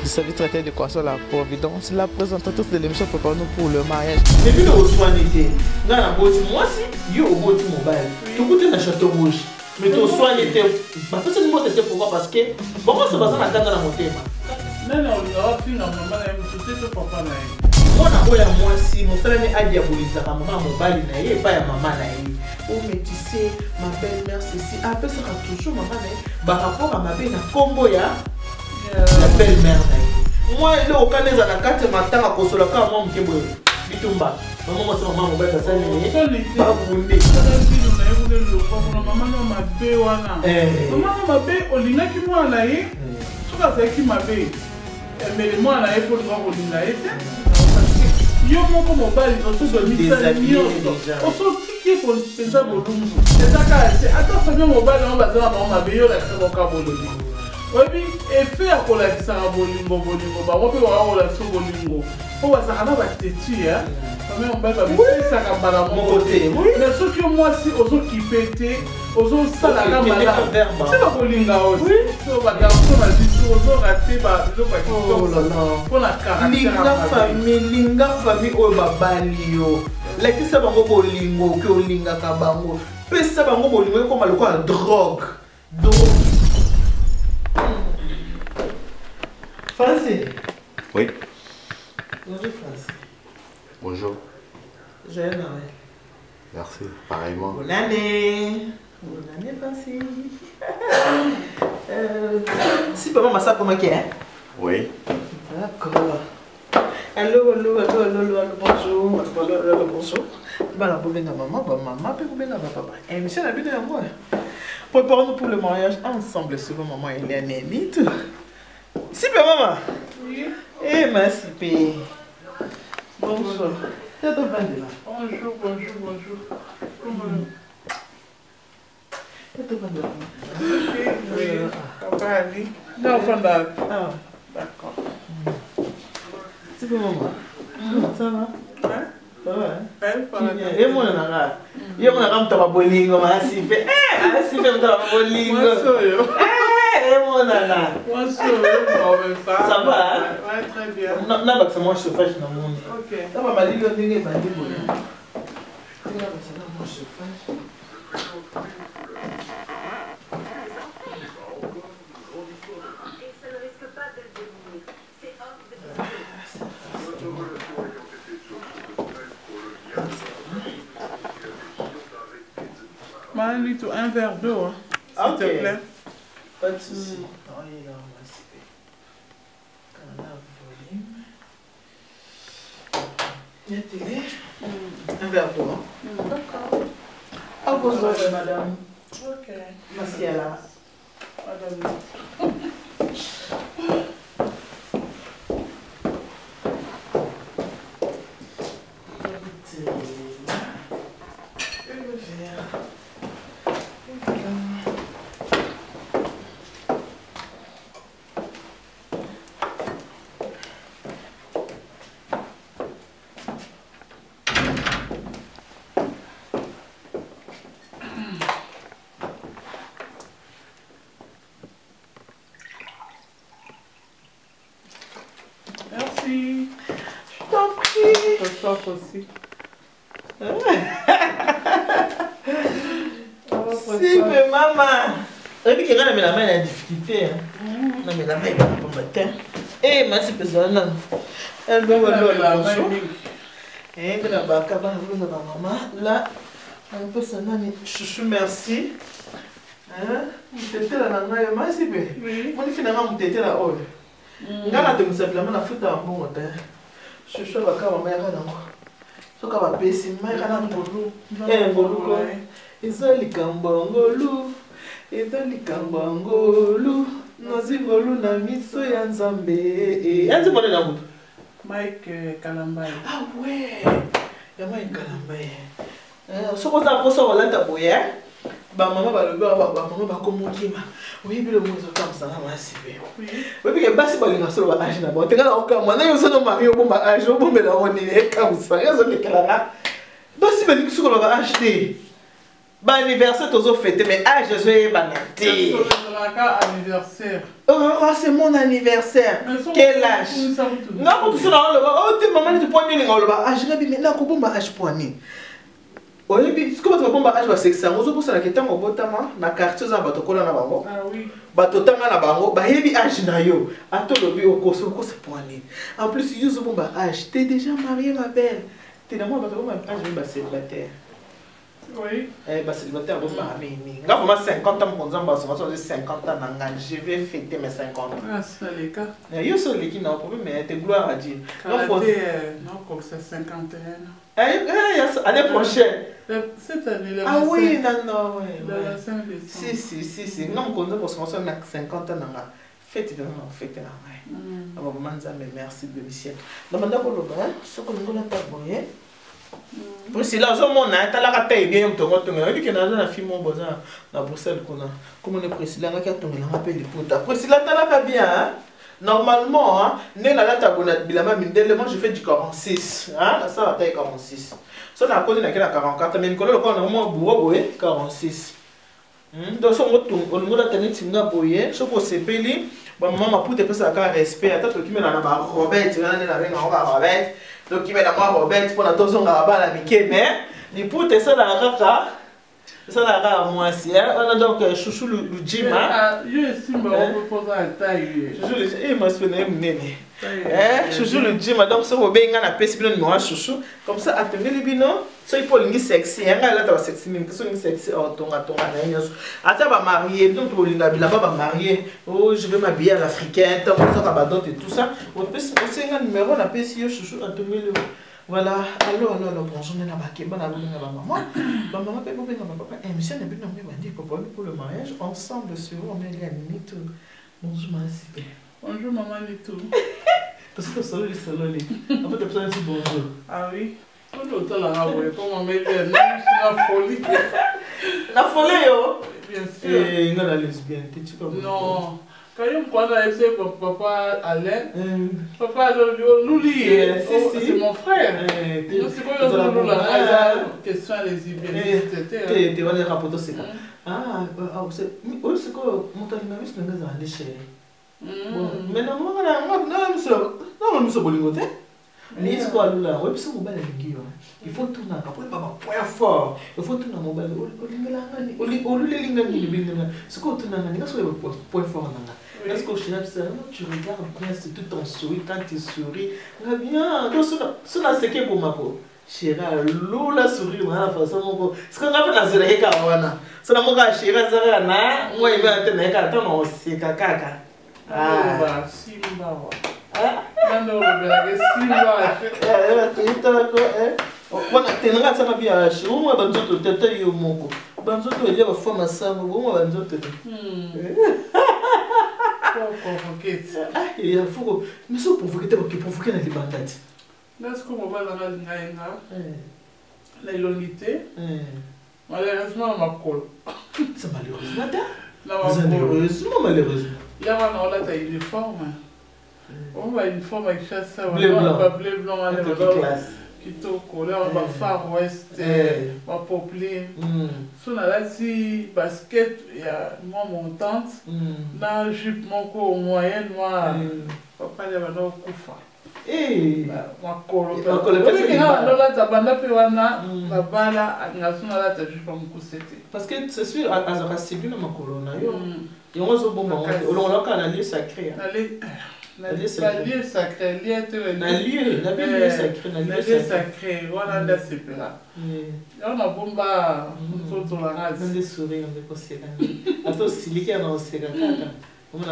Service traité de Croissant la Providence, la présentatrice de l'émission Prépare-nous pour le mariage. Et puis le soin était, dans la boîte, moi aussi, il y a au bout du mobile. Tout côté dans le château rouge. Mais ton soin était, parce que c'est une boîte était pourquoi parce que, pourquoi ça va dans la montée? Non, non, on aura fini dans maman, tout est papa. Moi, moi aussi, mon frère a diabolisé à maman, mon bali, et pas à maman. Oh, mais tu sais, ma belle-mère, ceci, après ça sera toujours maman, par rapport à ma belle, la combo, la belle-mère. Moi, il est au Canada, la carte matin à Kosola, quand moi, je suis Bitumba. Maman, c'est maman, mon belle, ça n'est pas boundé. Maman, ma belle, maman, ma belle, on dit que moi, on a eu, tout ça, c'est qui m'a belle. Mais moi, on a eu pour le voir, on a été. Yo, mon mobile, on se donne des amis. On se dit pour les gens, c'est ça, c'est attends, c'est mon mobile, on va dire, maman, ma belle, on a fait mon cabolo. Oui, et faire pour la bolingo, bah, on peut avoir la bolingo. On va s'en aller à Téti, hein. On va faire ça comme mon côté. Mais ceux qui moi si aux autres qui pétaient, aux autres ça la gamme là. C'est pas bolinga aussi. On va garder ça mal dit aux autres raté bah les autres qui oh là là. Pour la caractère. Linga famille au babalio. La qui ça bango bolingo, que linga kabango. Pe ça bango bolingo comme le quoi drogue. Français. Oui. Bonjour Français. Bonjour. Joyeux Noël. Merci, pareillement. Bonne année. Bonne année Français. Si papa m'a ça comment qui est? Oui. D'accord. Allô, bonjour. Allô, bonjour. Bah la poubelle de maman, puis poubelle de papa. Et monsieur la vie de moi. Préparons-nous pour le mariage ensemble. Souvent maman elle est anémie tout. Si maman. Oui. Eh merci pé. Bonjour. C'est ton vin de là. Bonjour. C'est ton vin de là. Oui. Papa Ali. Non, Fanda. Ah, d'accord. C'est pour maman. Ça va? Hein? Ça va, hein? Elle parle. Et moi, on a yo, on a ram taba bolingo, ma si fait. Si fait taba bolingo. Moi, soyo. Et mon nana. Moi, soyo. Ça va, hein? Ouais, très bien. Non, non, parce que moi, je chauffage dans le monde. Ok. Ça va, ma ligue, on est bandit, bon. C'est là, parce que là, moi, chauffage. Mani, tu un verre d'eau, hein, s'il te plaît. Pas de soucis. Oh, il est là, moi, c'est fait. On a volume. Il y a télé. Un verre d'eau, hein. D'accord. À vos ordres, madame. Ok. Merci à la. Madame. Merci. Je t'en prie. Je t'offre aussi. Si, mais maman. Et puis, quand la main a difficulté. Non, mais la main est pas pour matin. Eh, merci, personne. Elle doit avoir la main. Et que la baka va vous avoir maman. Là, un peu ça, chouchou, merci. Hein? T'étais là, nana, merci, mais. Oui. Moi, finalement, t'étais là, oh. Ngana te musapila mana futa mbongo te. Shusho baka mama yaka nango. Soka ba pesi mai kana ngolu. Ngolu ko. Ezali kambangolu. Ezali kambangolu. Nozingolu na miso ya Nzambe. Yanzi bone na mutu. Mike Kalambai. Ah ouais. Ya Mike Kalambai. Soko za poso wala ta boye. maman va communiquer. Oui, mais le monde est comme ça, là, c'est bien. Oui, mais basi balinga solo ba âge na ba. Tengala okama na yo sono mari o bomba âge o bomba la on est comme ça. Yo zo lekala. Basi balinga solo ba âge te. Ba anniversaire tozo fêter mais âge zo e banate. Anniversaire. Oh, c'est mon anniversaire. Quel âge? Non, pour ça là, oh, tu maman tu poignes les ngolo ba âge na bi mais na ko bomba âge poigné. Oui, ce que tu vas faire, c'est que ça vous pour ça que tu as na quartier za bato kola na bango. Ah oui. Bato tanga na bango, ba yebi âge na yo. Ato lobi o ko c'est poigné. En plus, yo zo bomba âge, tu es déjà mariée ma belle. Tu es dans moi bato bomba âge ba célibataire. Oui. Bah célibataire bomba mimi. Nga vraiment 50 ans konza ba so 50 ans nanga, je vais fêter mes 50 ans. Ah, c'est le cas. Yo so leki na problème mais te gloire à Dieu. Non, comme c'est 51. Année prochaine. Cette année, là. Ah oui, non, oui. Le 5 décembre. Si. Non, on parce qu'on a 50 ans. Fête, fête. Merci, bébé. Donc, on a ce qu'on a pas boyé. Pour cela, on a la taille bien. On dit que dans la fille, mon besoin, dans Bruxelles, comme on est précis, là, on a appelé les potes. Après, si la taille bien. Normalement, hein, moi je fais du 46. Hein, ça va taille 46. Ça on a connu la 44, mais on a vraiment 46. Donc on a tenu tinga boye, so pour se peli, maman pour te passer à respect, attends qui met dans la Robert, tu vas la avec Robert. Donc qui met la Robert pour la toson ngaba la mike mais ni pour te ça la kaka. Ça là moi si on a donc chouchou le gym hein. Je estime on peut poser la taille. Chouchou le moi je fais nene. Chouchou le gym donc ça va bien na pesi bino numéro chouchou comme ça attendez les bino so il faut lingi sexy hein là ta sexy même que so lingi sexy oh tonga na nyoso ata ba marié donc pour linga bila ba marié oh je vais m'habiller à l'africaine tant ça ka ba dot et tout ça on peut c'est un numéro na pesi chouchou attendez le voilà, alors, bonjour, on a baqué, on a maman. Maman, papa, monsieur, on a dit papa pour le mariage, ensemble sur on met les Nito. Bonjour, merci. Bonjour, maman, Nito. Parce que solo, en fait, tu as dit bonjour. Ah oui. Tout le temps, là, on met la folie. La folie, oh? Bien sûr. Et non, la lesbienne, tu comprends? Non. Quand on a essayé papa Alain, papa Louli, c'est mon frère. C'est quoi la question à lesbiennes? Tu vas les rapporter, c'est quoi? Ah, c'est quoi? Mon talingamis n'est pas allé chez mais non, non, nous sommes bolingotés. Mais c'est quoi là? Oui, c'est mon bel ami. Il faut tourner après papa point fort. Il faut tourner mon bel. C'est quoi tourner? C'est quoi point fort? Est-ce que tu regardes bien, c'est tout en souris quand tu souris. Bien, donc c'est ce qui est pour ma peau. Chérie, l'eau la souris, la façon. Ce qu'on a fait dans ce cas, c'est la moka chérie, moi il va tenir qu'à ton c'est caca. Ah, Simba. Ah, non, mais Simba. On a tenu à ça bien, chez moi, banzo tete yo moko. Banzo to il y a une forme à ça, moi banzo tete. Il faut mais ça provoquer provoquer dans les bandages. Est-ce qu'on va dans la longité? Malheureusement, ma colle. C'est malheureusement, malheureusement. Il y a un uniforme. On va uniforme avec chasse, bleu blanc, qui te colle, on va Far West, on va Poplin. Sur la basket, il y a moi montante, dans le jupe mon moyenne, moi, papa il y a un koufa. Ma colo, parce que c'est sûr, à c'est bien ma colonne. Et on se bon, on a un lieu sacré. La lieu sacré, sacré, voilà, là c'est là. On a bomba, on a des sourires, on est conseillé. Attends, si les gars ont c'est on a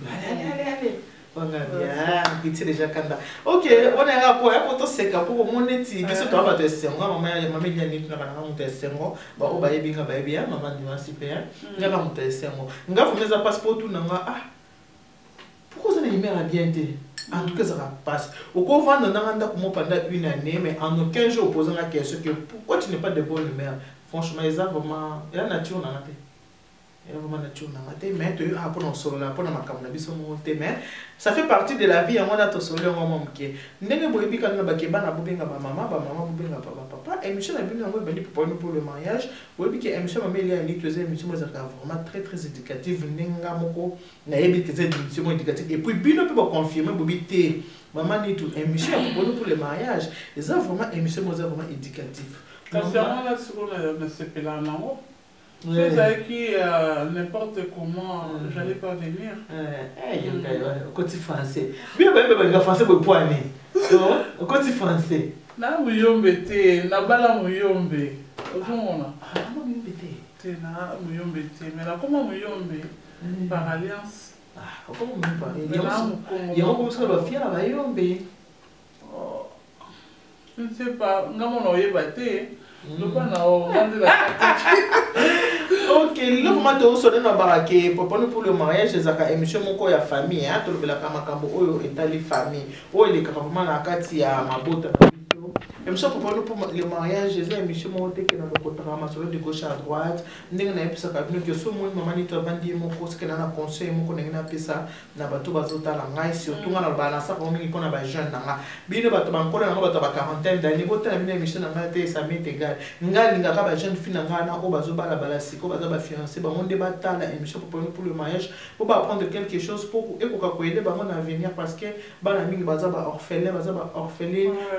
allez. On a bien, petit déjà kanda. Ok, on est là pour c'est pour mon éthique. Qu'est-ce que tu vas te faire? Maman, maman, il y a une petite maman te faire. Bah, on va y bien, maman dit moi super. Il y a maman te faire. On va faire mes passeports tout nanga. Ah, pourquoi ça n'est pas bien été? En tout cas, ça passe. Au cours de l'année, pendant une année, mais en aucun jour, posant la question que pourquoi tu n'es pas de bonne mère? franchement ils ont vraiment il y a nature dans la tête. Il y a vraiment nature dans la tête mais tu as pour solo là pour na makamna biso monter mais ça fait partie de la vie on a to solo ngoma mke ndenge boyebi kana bakeba na bobenga ba maman bobenga papa émission na bino ngo bandi pour le mariage boyebi que émission mama il y a ni tu sais émission vraiment très éducative nenga moko na yebi que c'est émission éducative et puis bino peut confirmer bobi té maman ni tout émission pour le mariage ils ont vraiment émission vraiment éducative concernant la seconde ne se pela nango c'est ça qui n'importe comment j'allais pas venir côté français bien ben français pour poigner côté français na muyombe te na bala muyombe ozomona na muyombe te na muyombe te mais na comment muyombe par alliance comment même pas il y a comme ça va fier à yombe je ne sais pas ngamona oyeba te loba na o ngandela ok le moment de sonner na barake pour le mariage ezaka émission moko ya famille hein to lobela ka makambo oyo etali famille oyo le vraiment na kati ya mabota émission pour le mariage c'est émission moko te ke na lokotaka masolo de gauche à droite ndenge na episa ka bino que so mo maman ni to bandi moko ce que na conseil moko ndenge na pesa na bato bazotala ngai surtout na balance ko mingi pona ba jeune na bino bato bankona na bato ba quarantaine d'années bota na bino émission na ngate ça m'est égal ngai linga ka ba jeune fille na ngana ko bazobala bala siko baza ba fiancé ba monde batala émission pour le mariage pour apprendre quelque chose pour ekoka ko aider ba mon avenir parce que bana mingi baza ba orphelin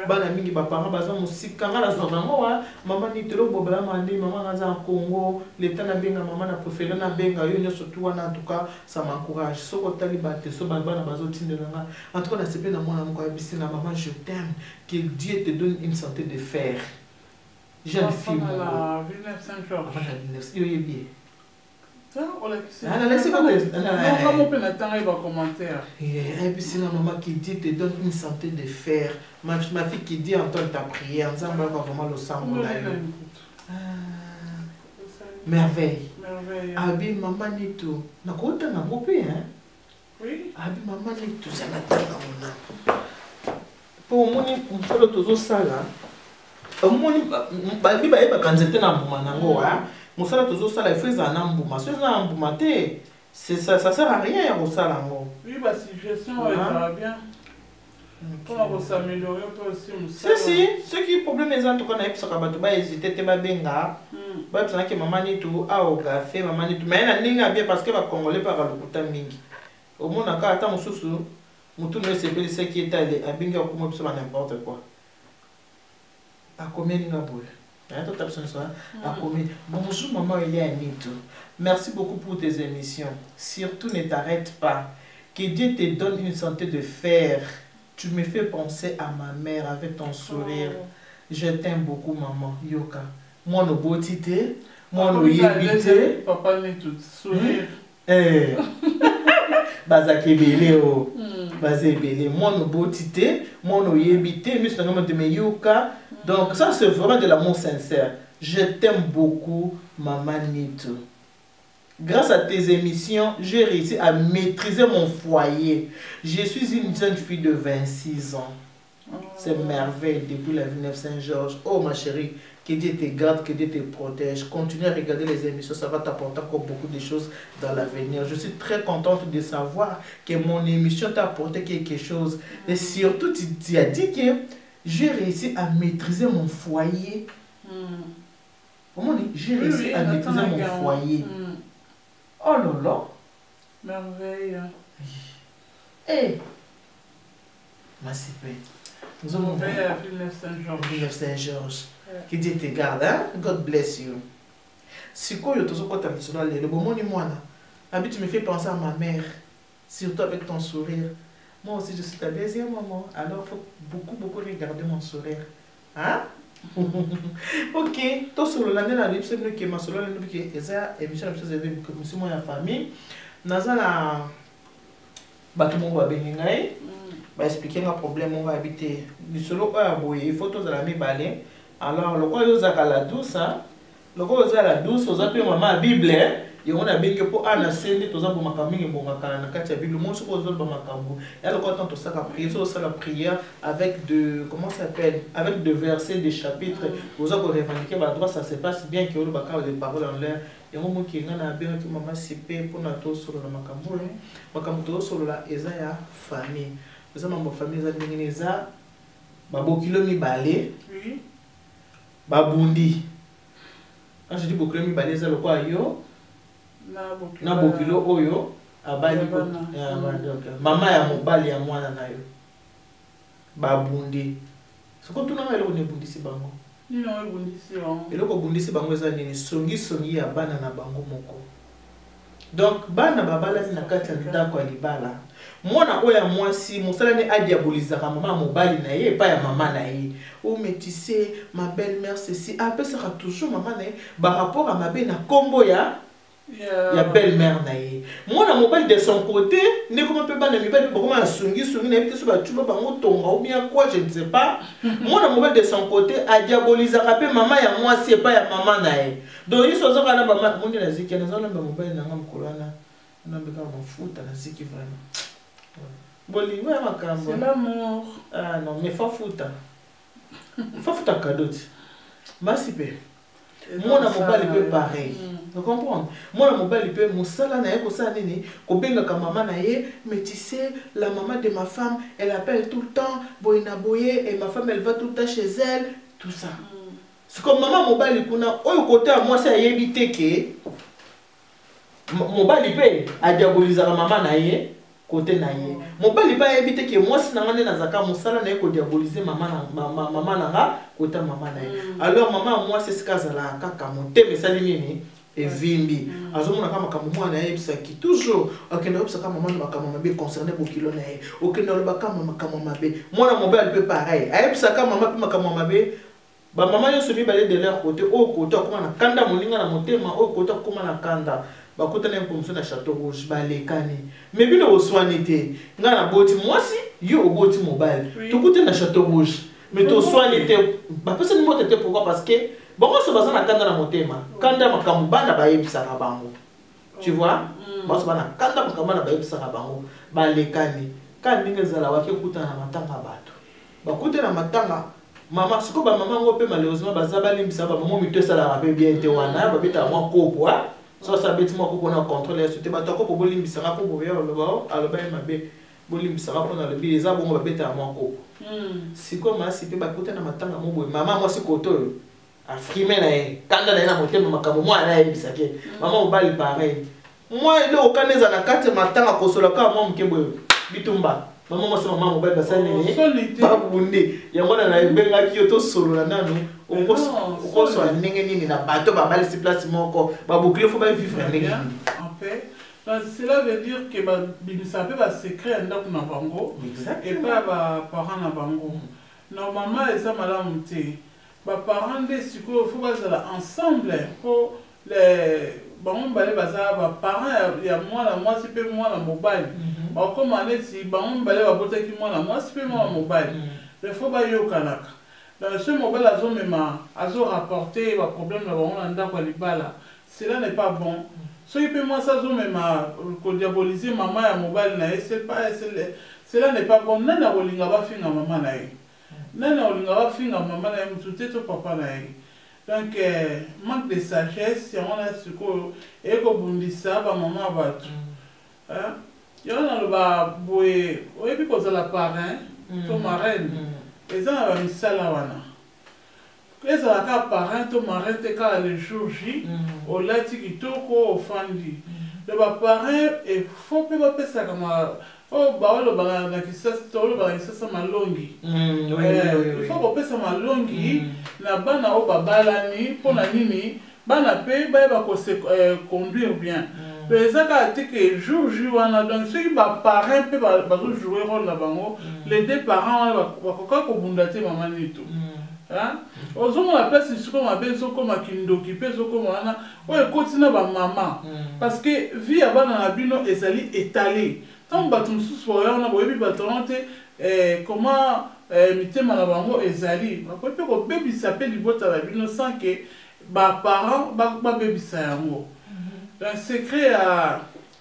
bana mingi ba parents baza musika ngala zo bango wa maman ni telo bobala mandi maman ngaza en Congo l'état na benga maman na préféré na benga yo nyo surtout wana en tout cas ça m'encourage soko talibate so bana bazotindela en tout cas na sepe na mwana mko abisi na maman je t'aime que Dieu te donne une santé de fer jeune fille la Villeneuve Saint-Georges avant la Villeneuve yo yebi et puis c'est la maman qui dit te donne une santé de fer ma fille qui dit entend ta prière ensemble va vraiment le sang merveille abi maman ni tout na kota na ngope hein oui abi maman ni tout ça na tanga mona pour moni mfolo tozo sala moni babi ba eba kanzete na mbuma nango hein mosala tozo sala ifeza na mbuma so na mbuma te c'est ça sert à rien ya sala ngo oui bah suggestion va bien pour s'améliorer peut aussi si ce qui problème est en tout cas na epsa ka bato ba hésiter te ba benga ba tsana ke maman ni tu a au café maman ni tu mais na ninga bien parce que ba congolais par lokuta mingi au monde aka ata mususu mutu no sepeli ce qui est allé a binga ko mo psa n'importe quoi a combien ninga boule. Bonjour maman Elianito. Merci beaucoup pour tes émissions. Surtout ne t'arrête pas. Que Dieu te donne une santé de fer. Tu me fais penser à ma mère avec ton sourire. Je t'aime beaucoup maman. Yoka. Moi no beauté, moi no yébité. Papa n'est tout sourire. Eh. Bazake belé o. Bazake belé. Moi no beauté, moi no yébité. Mais c'est vraiment de mes yoka. Donc ça c'est vraiment de l'amour sincère. Je t'aime beaucoup, maman Nito. Grâce à tes émissions, j'ai réussi à maîtriser mon foyer. Je suis une jeune fille de 26 ans. C'est merveille depuis la Villeneuve Saint-Georges. Oh ma chérie, que Dieu te garde, que Dieu te protège. Continue à regarder les émissions, ça va t'apporter encore beaucoup de choses dans l'avenir. Je suis très contente de savoir que mon émission t'a apporté quelque chose. Et surtout, tu as dit que j'ai réussi à maîtriser mon foyer. Comment on dit? J'ai réussi à maîtriser mon foyer. Oh là là. Merveille. Eh. Ma cipée. Nous avons à Villeneuve Saint-Georges. Villeneuve Saint-Georges. Que Dieu te garde, hein? God bless you. Si quoi, tu as le bon moni moi tu me fais penser à ma mère, surtout avec ton sourire. Moi aussi, je suis ta deuxième maman. Alors, il faut beaucoup regarder mon sourire. Hein? Ok. Tout sur le lundi, la c'est que ma solo lundi que ça émission de monsieur moi la famille. Naza la bâtiment va bengai. Va expliquer un problème on va habiter. Du solo pas boyer, photos de la mi balé. Alors, le quoi yo za la douce, hein? Le quoi za la douce, aux appels maman Bible. on a bien que pour Anna Sende, tous en makaming et bon makana katia bible, mon ce qu'on ba makambo. Et alors quand on ça la prière, ça la prière avec de comment ça s'appelle, avec de versets, des chapitres. Vous avez revendiqué ba droit, ça se passe bien que le bakar des paroles en l'air. Et moi qui ngana bien que maman sipé pour na to sur la makambo. Makambo sur la ezaya famille. Vous avez ma famille za ndingineza ba bokilo mi balé. Oui. Ba bundi. Quand je dis bokilo mi balé ça le quoi yo? Na bokilo oyo abali ko mama ya mobali ya mwana na yo babundi soko tuna ngalo ne bundisi bango ni na bundisi bango eloko bundisi bango eza nini songi ya bana na bango moko donc bana babala na kati ya ndako ya libala mwana oya mwasi mosala ne adiabolizaka mama mobali na ye pa ya mama na ye o métissé ma belle-mère ceci apesaka toujours mama na ye par rapport à ma belle na kombo ya belle-mère naïe. Moi, mobile de son côté, ne comment peut pas ne pas comment sungi n'habite sur la tuba bango tonga ou bien quoi, je ne sais pas. Moi, mobile de son côté a diabolisé rapper maman ya moi c'est pas ya maman naïe. Donc ils sont là maman mon dieu naziki na zala mobile na ngam kolana na mbeka mo futa naziki vraiment. Boli ouais makambo. C'est l'amour. Ah non, mais fa futa. Fa futa cadeau. Masipe. Moi na mobile peut pareil. Vous comprenez? Moi, mon mobile, peut mon salaire n'a pas ça nini. Kobenga ka maman na ye, mais tu sais, la maman de ma femme, elle appelle tout le temps, boina boye, et ma femme, elle va tout le temps chez elle, tout ça. C'est comme maman mobile, kuna, au côté à moi, c'est éviter que mobile peut a diaboliser la maman na ye, côté na ye. Mobile peut éviter que moi, si n'angane na zaka, mon salaire n'a pas diaboliser maman na nga, côté maman na ye. Alors maman, moi, c'est ce cas là, kaka mon thème, ça nini. Et vimbi azomona kama kama mwana yebisaki toujours okenda yebisaka maman makama mabe concerné bokilo na ye okenda lobaka makama mabe mwana mobile peut pareil ayebisaka maman pe makama mabe ba maman yo sobi balé de leur côté au côté comme na kanda moninga na motema au côté comme na kanda ba kota na promotion na Château Rouge balekani mais bino oswanité nga na boti mwasi yo oboti mobile tukute na Château Rouge mais to swanité ba personne moto était pourquoi parce que bon, on se base na kanda na motema. Kanda makambo bana ba yebisaka bango. Tu vois? Ba se bana kanda makambo na ba yebisaka bango. Ba lekani. Kan ninga zala wake kuta na matanga bato. Ba kuta na matanga. Mama siko ba mama ngo pe malheureusement baza ba limbisa ba mama mito sala ba bien te wana ba beta mwa kopo ha. So ça beti mwa kopo na contrôler c'était ba to kopo bo limbisa ka kopo ya lo ba aloba mabe. Bo limbisa ka pona le bileza bo ba beta mwa kopo. Siko masi pe ba kuta na matanga mo boy. Mama mwa siko to afrimé na ye kanda na ye na motema makambo mwa na yebisake mama mobali pareil moi ile okaneza na kati matanga kosola ka mwa mkebo bitumba mama mwa mama mobali basali ni babundi yango na ebenga ki to solo na nanu okoso ndenge nini na bato babali si place moko babukile fo ba vivre ndenge en fait cela veut dire que ça peut ba secret ndako na bango et pas ba parents na bango normalement ça malamu te les parents de Siko, il faut qu'ils ensemble pour les parents il y a moi c'est peu moi la mobile. Comme on est si parents balé va botter qui moi c'est peu moi mobile. Il faut pas y kanaka. Dans ce mobile azo même azo rapporter les problèmes là on anda kwa libala. Cela n'est pas bon. So il peut moi ça zo même ko diaboliser maman ya mobile na c'est pas cela n'est pas bon. Nana bolinga ba finga maman na ye. Nana olinga ba finga maman na mututé to papa na ye. Donc manque de sagesse on a ce ko e ko bundisa ba maman ba tu. Hein? Yo na lo ba boye o ebi ko za la parrain to marraine. Eza ba misala wana. Eza ka parrain to marraine te ka le jour J o lati kitoko ofandi. Le ba parrain e faut pe ba pesa kama oh, bah, le bagage qui s'est malongi. Il faut qu'on pèse malongi. La banane au babalani pour la nini, banane paye, bah, va se conduire bien. Mais ça a été que jour wana donc ceux qui va parrain peut va jouer rôle là bango. Les deux parents va quoi qu'on bundate maman et tout. Hein? Aux hommes on appelle c'est comme appelle ça comme kindo qui pèse comme wana. Ouais continue ba maman. Parce que vie avant dans la bino ezali étalé. Tant que tu sois là, on a besoin de comment mitema na bango ezali. Parce que le bébé s'appelle du bout à la vie, sans que les parents ba bébé ça yango. Le secret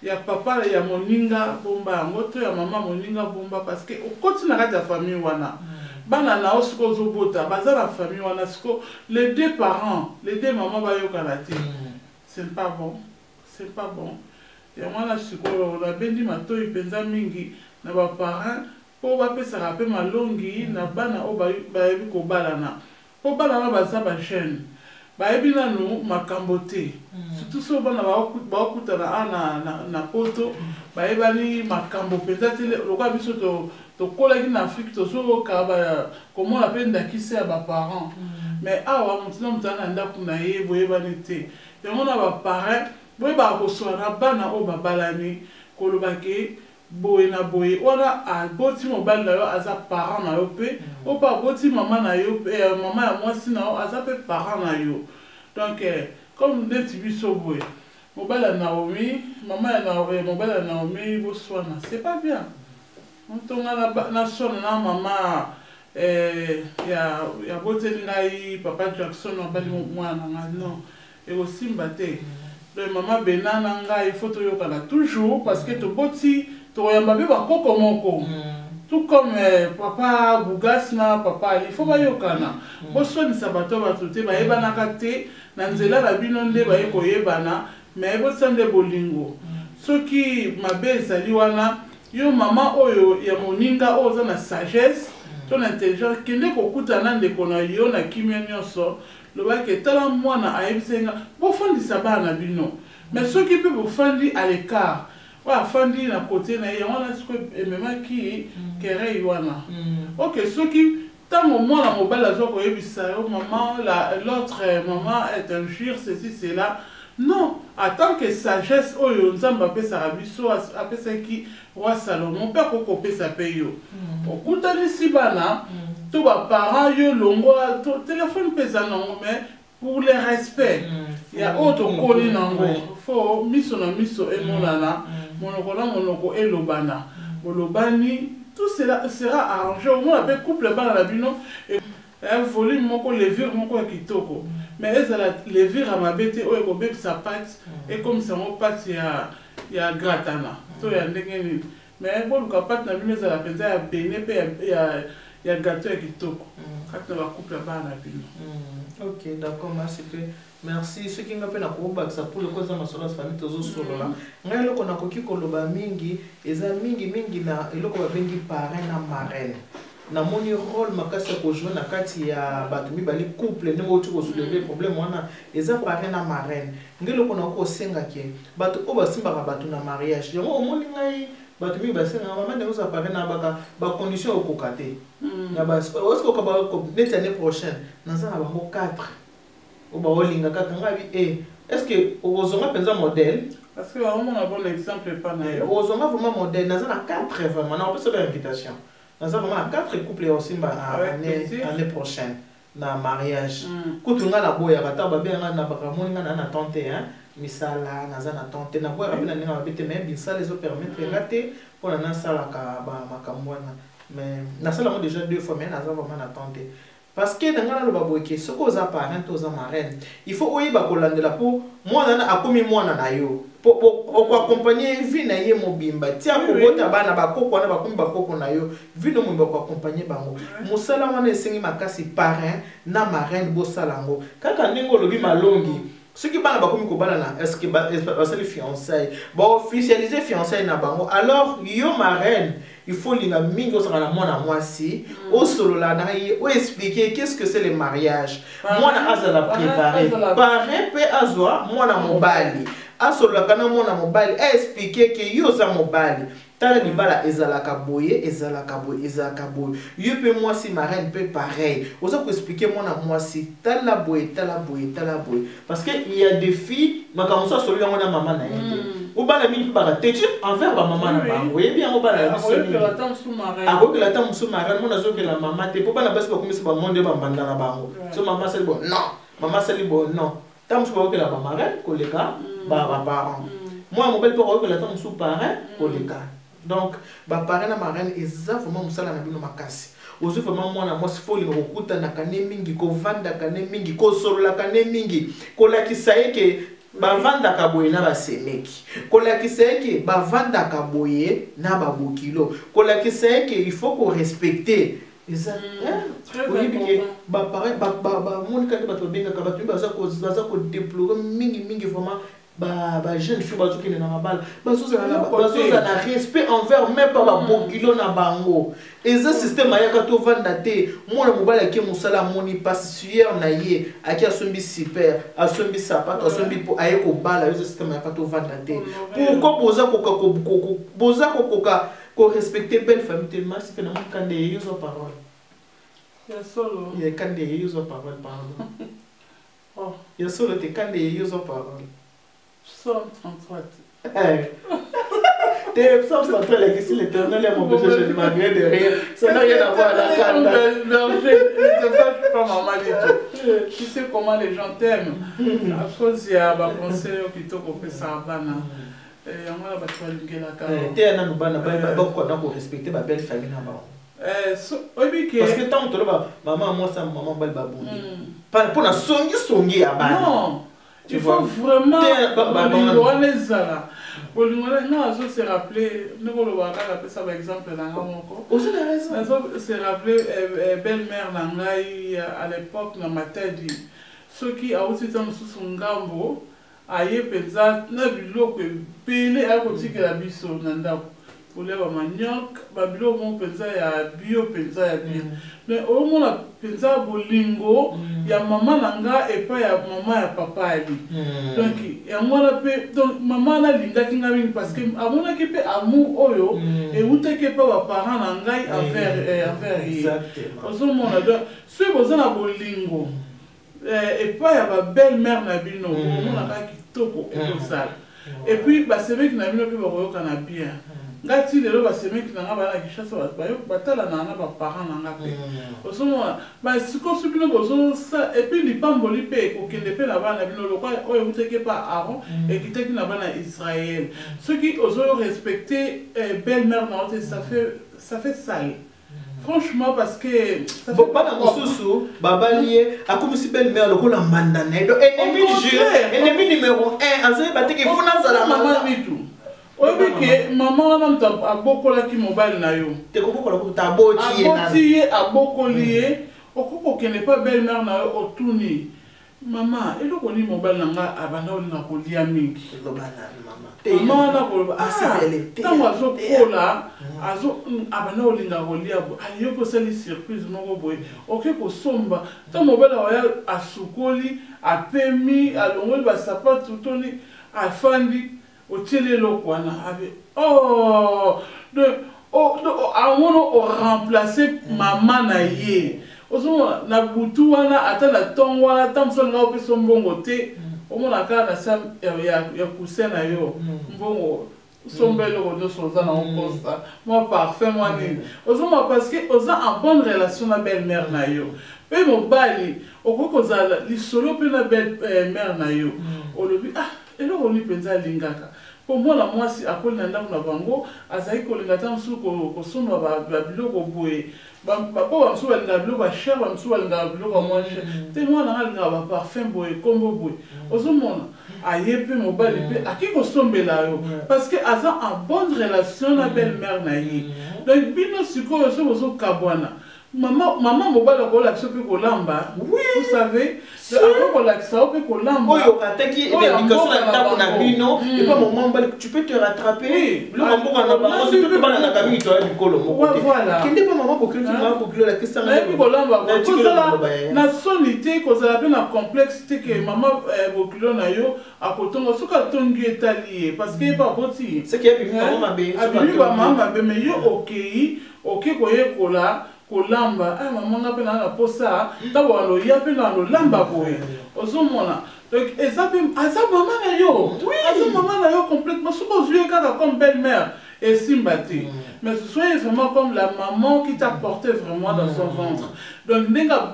ya papa ya moninga bomba ngoto ya mama moninga bomba parce que au continue na la famille wana bana na osiko zobota baza la famille wana siko les deux parents les deux mamans ba yokana te c'est pas bon c'est pas bon ya mwana siko la bendi matoyi penza mingi na ba parents po ba pesa rapé malongi na bana o ba yebi ko balana po balana baza ba chaîne bayebi nanu makambo te surtout so bana bakutana na poto bayebani makambo mpenza te lokola biso tokolaki na Afrique tozoyoka komona mpe ndakisa ya baparent mais awa motina moto ana ndako na ye boyebani te yango na baparent boyebaka kosola na bana oyo babalani kolobake boye na boye wana aboti mobali na yo aza parent na yo mpe oyo mpe aboti mama na yo mama ya mwasi na yo aza mpe parent na yo donc comme neti biso boye mobali ya Naomi mama ya mobali ya Naomi boswana c'est pas bien ntonga na sona na mama ya boteli ngai papa Jackson abali mwana nga non ekosimba te donc mama bena na ngai faut toyokana toujours parce que toboti toyamba be bakoko moko tout comme papa Bougas na papa Ali faut bayokana bosonisa bato bato te bayebanaka te na nzela na bino nde baye koyebana mais bosande bolingo soki mabe ezali wana yo mama oyo ya moninga oyo oza na sagesse to na intelligence kende kokutana ndeko na yo na kimia nyonso lobaki tala mwana ayebisenga bofandisa bana bino mais soki mpe bofandi à l'écart afandi na côté na ye wana siko ememaki kerei wana ok soki tango mwana mobali azwa koyebisa yo maman l'autre maman est un jure ceci cela non en tant que sagesse oyo nzambe apesaka biso apesaki roi Salomon mpe akokopesa mpe yo okutanisi bana to baparent yo longola telefone mpe eza nango mais pour le respect ya oyo tokoli nango fo miso na miso emonana monoko na monoko elobana bolobani tout cela sera arrangé au moins avec couple bana na bino un volume moko levure moko ya kitoko mais ezala levure amabe te oyo ekobebisa pate ekomisa ngo pate ya gratana to ya ndenge nini mais boluka pate na bino ezala mpenza ya bene mpe ya gâteau ya kitoko kati na bacouple ya bana na bino. Ok, d'accord, merci. Ce qui m'a fait ça pour le cause de ma soeur, famille tozo solo là. Ngai loko na koki koloba mingi, eza mingi na eloko ba bengi parrain na marraine. Na moni rôle makasi ko jouer na kati ya bato mibali couple ne motu ko soulever problème wana eza parrain na marraine. Ngai loko na ko senga ke bato o basimba ka bato na mariage. Yo omoni ngai bato mi basenga maman ne nous apparaît na ba condition au kokate. Na ba est-ce que ba l'année prochaine na ça na bango 4. Ou ba olinga kaka ngabi est-ce que ozonga penza modèle parce que vraiment un bon exemple pas na yo ozonga vraiment modèle na ça na 4 vraiment na on peut se faire invitation na ça vraiment 4 couples aussi ba année prochaine na mariage kutunga na boya kata ba benga na bakamoninga na tante hein misala na za na tante na boya bina ninga babete mais bisala les permettre rater pour na sala ka ba makamwana mais na sala mo déjà 2 fois mais na za vraiment na tante. Parce que dans le baboké, ce qu'on a parent, aux marraines, il faut ouvrir bakolande la peau. Moi, on a commis moi na yo. Pour accompagner vie na ye mobimba. Tiens, pour votre bana bako, on a bakomi bako na yo. Vie no mobimba pour accompagner bango. Musala wana esengi makasi parrain na marraine bo salango. Kaka ningo lobi malongi. Ceux qui parlent bakomi ko bana na est-ce que c'est les fiançailles. Bon officialiser fiançailles na bango. Alors yo marraine il faut linga mingo sera na mwana mwasi au solo la na o expliquer qu'est-ce que c'est le mariage mwana azala préparer parrain pe azwa mwana mobali asolo kana mwana mobali expliquer que yo za mobali tala libala ezala kaboye yo pe mwasi marraine pe pareil oza ko expliquer mwana mwasi tala boye parce que il y a des filles makamusa solo ya mwana mama na yete ou bala mingi para tete envers ba maman na bango et bien o bala biso ni la tam sous-marin ako la tam sous-marin mona zo que la maman te po bana basi ba komisa ba monde ba mbanda na bango so maman c'est bon non maman c'est bon non tam sous que la maman koleka ba parents moi mon belle pour que la tam sous-parrain koleka donc ba parrain na marraine eza vraiment musala na bino makasi ozo vraiment mwana mwasi foli kokuta na kane mingi ko vanda kane mingi ko solola kane mingi ko la kisaye ke bavandaka boye na basemeki kolakisa eke bavandaka boye na babokilo kolakisa eke il faut qu'on respecte eza oyebi ke bamoni kaka bato babengaka bato baza kodeplore mingi vraiment jeune fille bazokende na mabala bazozala na respect envers même pas babokilo na bango eza système ayaka tovanda te mwana mobali ake mosala amoni passière na ye ake asombi super asombi sapato asombi po aye kobala yo système ayaka tovanda te pourquoi boza kokoka korespecte belle famille tellement c'est que na mokande yezo parole ya solo ya kande yezo parole pardon oh ya solo te kande yezo parole Psaume 33. T'es Psaume 33, la question l'éternel est mon péché, je m'arrête de rire. Ça n'a rien à voir avec la canne. Non, je ne sais pas maman du tout. Tu sais comment les gens t'aiment. À cause il y a un conseil qui t'a coupé ça à Bana. Et on va pas linguer la canne. T'es un Bana, on a respecter ma belle famille là-bas. Parce que tant que maman, moi, ça, maman, belle babouni. Pas pour la songi à Bana. Non. Il faut vraiment se rappeler, nous allons ça par exemple se rappeler belle-mère à l'époque dans ma tête ceux qui a aussi été sous son gambo aye penza na biloko pele a côté que la biso nanda pour les manioc babilo mon penza ya bio penza ya bio mais au moins penza bolingo ya maman nanga et pas ya maman ya papa ali donc ya moi pe donc maman na linga kinga mingi parce que amona ke pe amour oyo et outé ke pa ba parents nanga envers exactement au moins donc ce besoin na bolingo et pas ya ba belle-mère na bino mona ka kitoko et ça et puis ba c'est vrai que na bino pe ba koyoka na bien ngati lelo ba c'est vrai que na ba na kishasa ba yo batala na ba parents nanga pe au moins ba siko subino bozo ça et puis li pamboli pe ko kende pe na ba na bino lokwa oyo muteke pa Aaron et qui teki na ba na Israël ceux qui osent respecter belle-mère na ça fait sale. Franchement, parce que ça fait pas dans mon sous baba lié a comme si belle mère le coup la mandane ennemi numéro 1 azé baté que funa za la maman bitu obi ke maman na mta abokola ki mobile na yo te ko bokola ko ta boti na abokolié okoko kene pas belle mère na yo otuni maman eloko ni mobile nanga abana olinga kolia mingi maman na ko tango azokola azo abana olinga kolia aliyo kosali surprise moko boye oke kosomba ta mobile oya asukoli apemi alongoli basapatu toni afandi otiele eloko wana abe amono remplacer maman na ye ozo na butu wana ata na tongo wana tamso nga opeso mbongo te omona kaka na sa ya kusena yo mbongo sombelo ko do soza na onkosa moi parfait moi nini ozo parce que oza en bonne relation na belle-mère na yo pe mobali okoko zala lisolo pe na belle-mère na yo olobi eloko ni penza lingaka pour moi la mwasi akoli na ndako na bango azali kolinga tansu ko somba ba biloko boye papa bamsu balinga biloko ya cher bamsu balinga biloko moins cher te mwana alinga ba parfum boye kombo boye ozomona aye pe mobali pe aki kosombela yo parce que aza en bonne relation na belle-mère na ye donc bino sikoyo so bozokabwana maman mobali akolakisa pe kolamba vous savez akolakisa pe kolamba oyo ataki éducation na ndako na bino et pas maman mobali tu peux te rattraper le maman na bango tu peux pas na kamii to likolo moko te kende pa maman bokilo tu maman bokilo la question na bi kolamba na sonité kozala pe na complexité que maman bokilo na yo akotonga soka tongi etali parce que pas boti c'est que bi maman mabe maman mabe mais yo OK koyekola kolamba maman nga pe na posa tabo alo ya pe na lamba boye ozomona donc eza maman na yo eza maman na yo complètement soko jouer kaka comme belle-mère et simbati mais soyez vraiment comme la maman qui t'a porté vraiment dans son ventre donc ndenga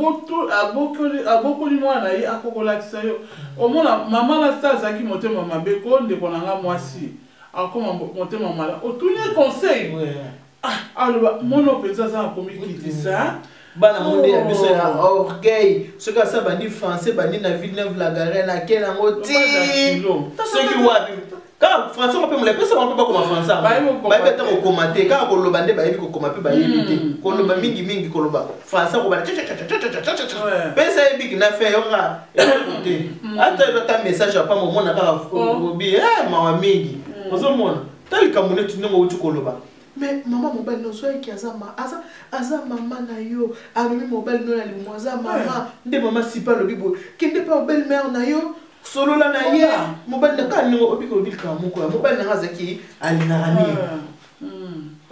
abokoli mwana ye akokolakisa yo omona maman la star zaki motema mabe ko ndeko nanga mwasi akoma motema mala otuni conseil alors mon pensa ça comme qui dit ça bana monde ya biso ya orgueil soki asa bandi français bandi na Villeneuve la Garenne ake nango ti soki wapi kaka français on peut me l'appeler ça on peut pas comme français bayebi ata kokoma te kaka koloba nde bayebi kokoma mpe bayebi te koloba mingi koloba français kobana pesa yebiki na fe yoka te ata message apa momona kaka obi mawa mingi ozomona talikambo neti ndenge outi koloba mais maman mobile no so ki aza mama na yo amemi mobile no na limo aza mama nde mama sipa lobi bo kende pa belle mère na yo solo la na ye mobile na ka ningo obi ko bilka moko ya mobile na ngazaki alinarani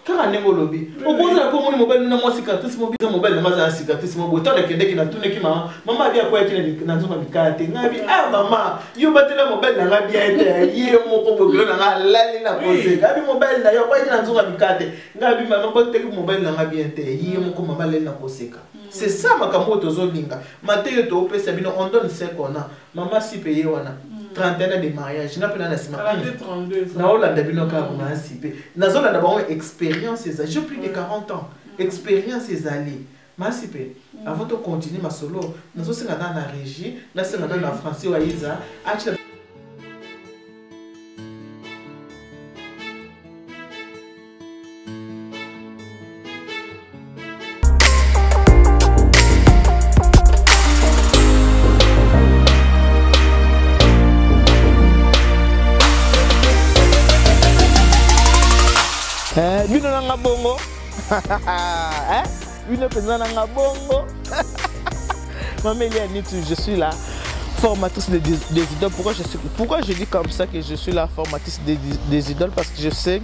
kaka ndenge olobi okoza ko moni mobile na mwasi cicatrice mobile mobile na maza cicatrice mo boto na kende ki na tune ki mama bia ko yaki na nzoma bikate ngabi mama yo batela mobile na ngabi ete ye moko boglo na ngalali na koseka abi mobile na yo ko yaki na nzoma bikate ngabi mama batela mobile na ngabi ete ye moko mama leli na koseka c'est ça makambo tozolinga mateyo to opesa bino on donne ce qu'on a mama si payé wana 30 ans de mariage na pena na sima 32 na olanda bino ka kuna sipe nazolanda bango expérience ça j'ai plus de 40 ans expérience ezali masipe avant de continuer ma solo nazosenga na régie na senga na français wa iza acha bino nanga bongo bino penza nanga bongo Maman Elianitou, je suis la formatrice des idoles. Pourquoi je dis comme ça que je suis la formatrice des idoles? Parce que je sais,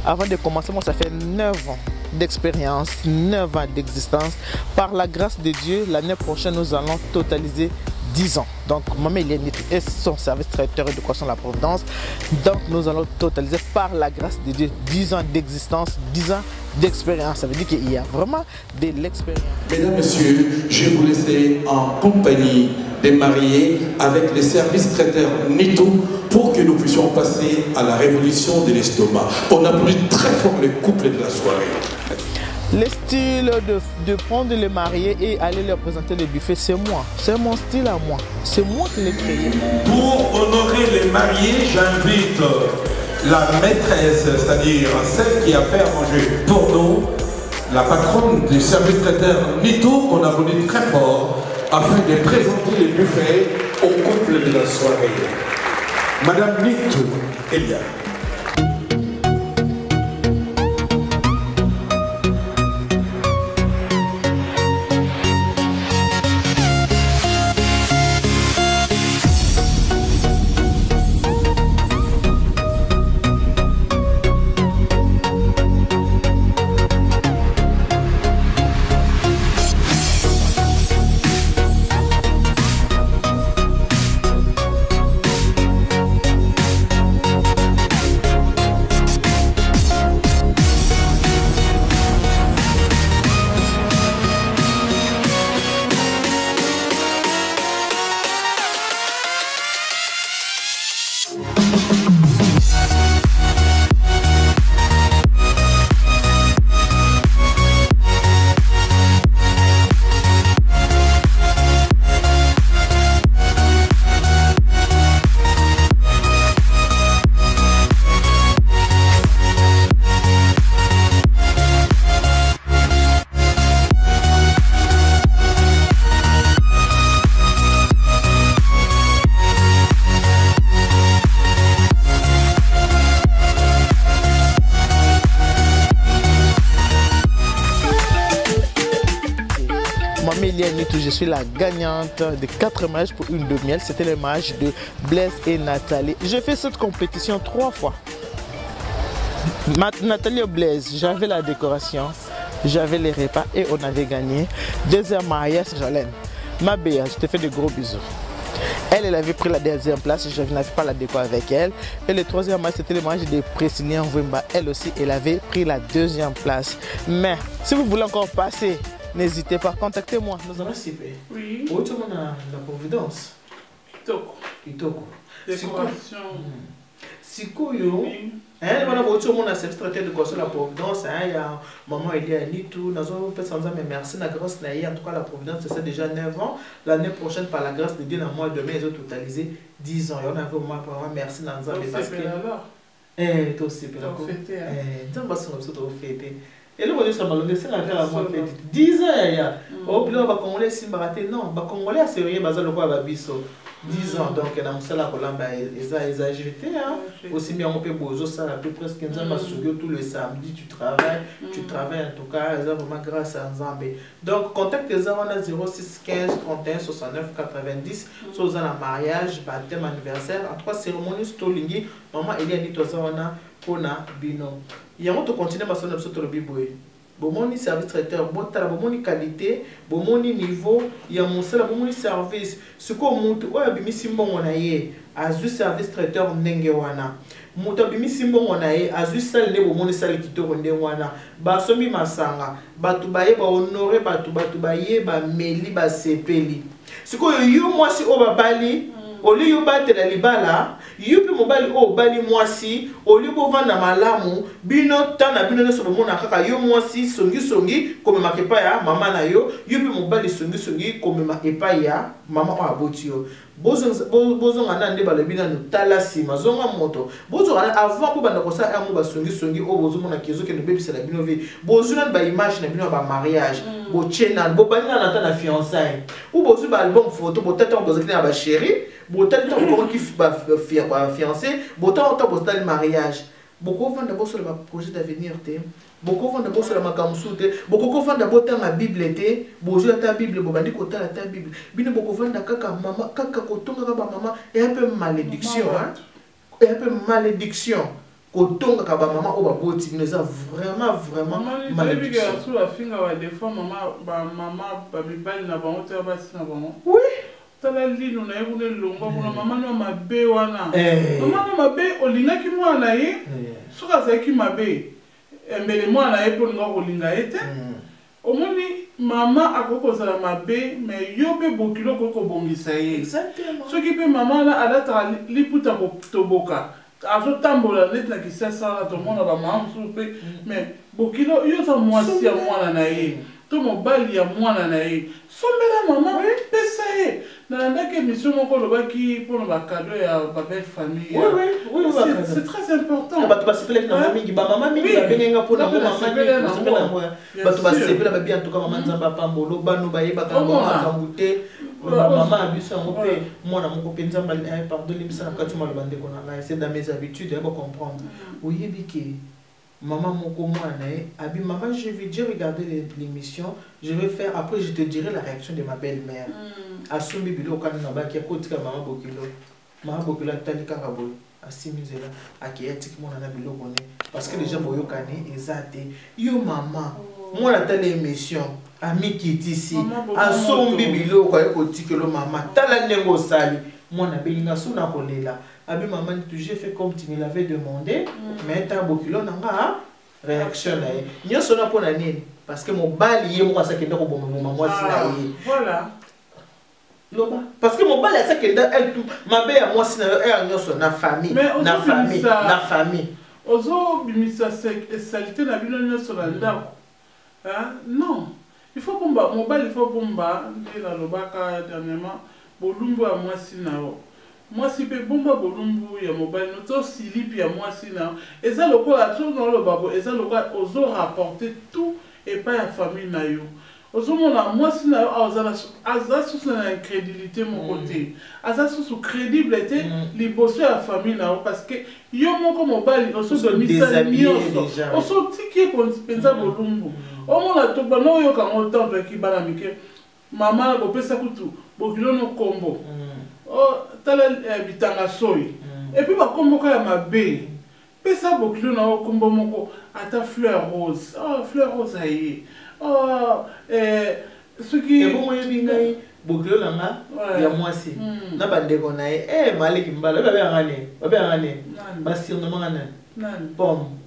avant de commencer, moi ça fait 9 ans d'expérience, 9 ans d'existence. Par la grâce de Dieu, l'année prochaine, nous allons totaliser 10 ans. Donc, Maman Elianitou est son service traiteur de Croissant la Providence. Donc, nous allons totaliser par la grâce de Dieu 10 ans d'existence, 10 ans d'expérience. Ça veut dire qu'il y a vraiment de l'expérience. Mesdames, Messieurs, je vais vous laisser en compagnie des mariés avec les services traiteurs Nito pour que nous puissions passer à la révolution de l'estomac. On applaudit très fort le couple de la soirée. Le style de prendre les mariés et aller leur présenter le buffet, c'est moi. C'est mon style à moi. C'est moi qui l'ai créé. Pour honorer les mariés, j'invite la maîtresse, c'est-à-dire celle qui a fait à manger pour nous, la patronne du service traiteur Nito, qu'on applaudit très fort, afin de présenter le buffet au couple de la soirée. Madame Nito, Elia. Je suis la gagnante de 4 mariages pour une de miel. C'était le mariage de Blaise et Nathalie. J'ai fait cette compétition 3 fois. Nathalie et Blaise, j'avais la décoration, j'avais les repas et on avait gagné. Deuxième mariage, Jolène. Ma béa, je te fais de gros bisous. Elle avait pris la deuxième place, je n'avais pas la déco avec elle. Et le troisième mariage, c'était le mariage de Priscilien Wemba. Elle aussi, elle avait pris la deuxième place. Mais si vous voulez encore passer, n'hésitez pas, contactez-moi. Nous allons s'y payer. Oui. Où tu la Providence? Kitoko. Kitoko. Décoration. sikoyo hein wana ko tso mona service traiteur de conseil la providence hein ya maman Elia ni tout nazo peut sans mais merci na grâce na en tout cas la providence c'est déjà 9 ans l'année prochaine par la grâce de Dieu dans mois de mai ils ont totalisé 10 ans et on a vraiment merci na nzambe parce que to c'est pour nzambe ça nous to fêter et le bonheur ça m'a laissé la faire la moi fête 10 ans ya au plus ba congolais simbaraté non ba congolais sérieux bazalo ko ba biso 10 ans donc na musala kolamba eza agilité hein aussi bien on peut bozo ça à peu presque 15 ans tout le samedi tu travailles en tout cas c'est vraiment grâce à Nzambe donc contacte les gens on a 06 15 31 69 90 sur un mariage baptême anniversaire en trois cérémonies stolingi maman Elia ni to ça on a pona bino ya on to continuer parce que on a besoin de biboy bomoni service traiteur botala bomoni qualité bomoni niveau ya mosala bomoni service siko mutu oya bimisi mbongo na ye azu service traiteur ndenge wana mutu bimisi mbongo na ye azu sale ne bomoni sale kitoko ndenge wana basomi masanga batu baye ba honorer batu baye ba meli ba sepeli siko yo mwasi obabali oli yo batela libala yupi mobali o bali mwasi oli bovanda malamu bino tana bino ne sobomona kaka yo mwasi songi komema kepa ya mama na yo yupi mobali songi komema epa ya mama o aboti yo bozo ngana nde balebina no tala sima zonga moto bozo ngana avant ko banda ko sa amu ba songi o bozo mona kezo ke no bebisa la bino vi bozo na ba image na bino ba mariage bo chena bo banina na ta na fiançailles ou bozo ba album photo bo tata bozo kina ba chérie bo tata ko ki ba fiancé bo tata bo tata mariage beaucoup vont d'abord sur le projet d'avenir te beaucoup vont d'abord sur la makamsu te beaucoup vont d'abord dans la bible te bozo ta bible bo bandi ko ta bible bino beaucoup vont kaka mama kaka ko tonga ba mama et un peu malédiction hein et un peu malédiction ko tonga ka ba mama o ba boti nous a vraiment malédiction sur la finga wa des fois mama ba bibali na ba hôtel ba sina ba oui tala lino na yebune longo kuna mama no mabe wana mama no mabe olingaki mwana ye soka zaki mabe embele mwana ye po ngo olinga ete omoni mama akokoza la mabe mais yo be bokilo ko bongisa ye exactement soki pe mama na alata liputa ko toboka azo tambola net na kisasa na to mona ba mama soupe mais bokilo yo sa mwasi ya mwana na ye to mobali ya mwana na ye sombela mama pesa ye na ndake mission moko lobaki pour ba cadeau ya ba belle famille oui c'est très important ba to basipela na mingi ba mama mingi ba benga pour na mama mingi ba to basipela ba bien en tout cas mama nzamba pambolo bano ba yeba ka mama kambute maman abiso ngo pe mwana moko pe nzamba pardon libisa na kati malo bande kona na c'est dans mes habitudes ba comprendre oui biki maman moko mwana abi maman je vais dire regarder l'émission je vais faire après je te dirai la réaction de ma belle-mère asumbi bilo kana na ba ki kotika maman bokilo tali kaka boy asimizela akiyatiki mwana na bilo kone parce que déjà boyo kane ezate yo maman mwana tali émission ami kitisi asombi bilo kwa kotikelo maman tala nengo sali mwana belinga sona kolela abi maman j'ai fait comme tu me l'avais demandé mais ta bokilo nanga réaction na ye nyoso na pona nini parce que mobali ye mo asakenda ko bomba moi sina ye voilà loba parce que mobali asakenda elle tout mabe ya moi sina elle nyoso na famille ozo bimisa salité na bino nyoso na ndako hein non il faut bomba mobali il faut bomba ndela lobaka dernièrement bolumbu ya moi sina moi si pe bomba bolumbu ya mobile noto silipi ya moi sina eza lokola tout dans le babo eza lokola ozo rapporter tout et pas ya famille na yo ozo mona moi sina azala sous na incrédulité mon côté azala sous crédible était liboso ya famille na parce que yo moko mobile ozo de misa nyoso ozo tiki penza bolumbu o mona to bano yo ka montant ki bana mike mama ko pesa kutu bokilo no kombo oh tala bitanga soyi et puis ba kombo ya mabe pesa bokilo na kombo moko ata fleur rose fleur rose ayi ce qui est bon yebingai bokilo langa ya mwasi na bandeko na ye maliki mbala ba ngane ba sirno ngana pom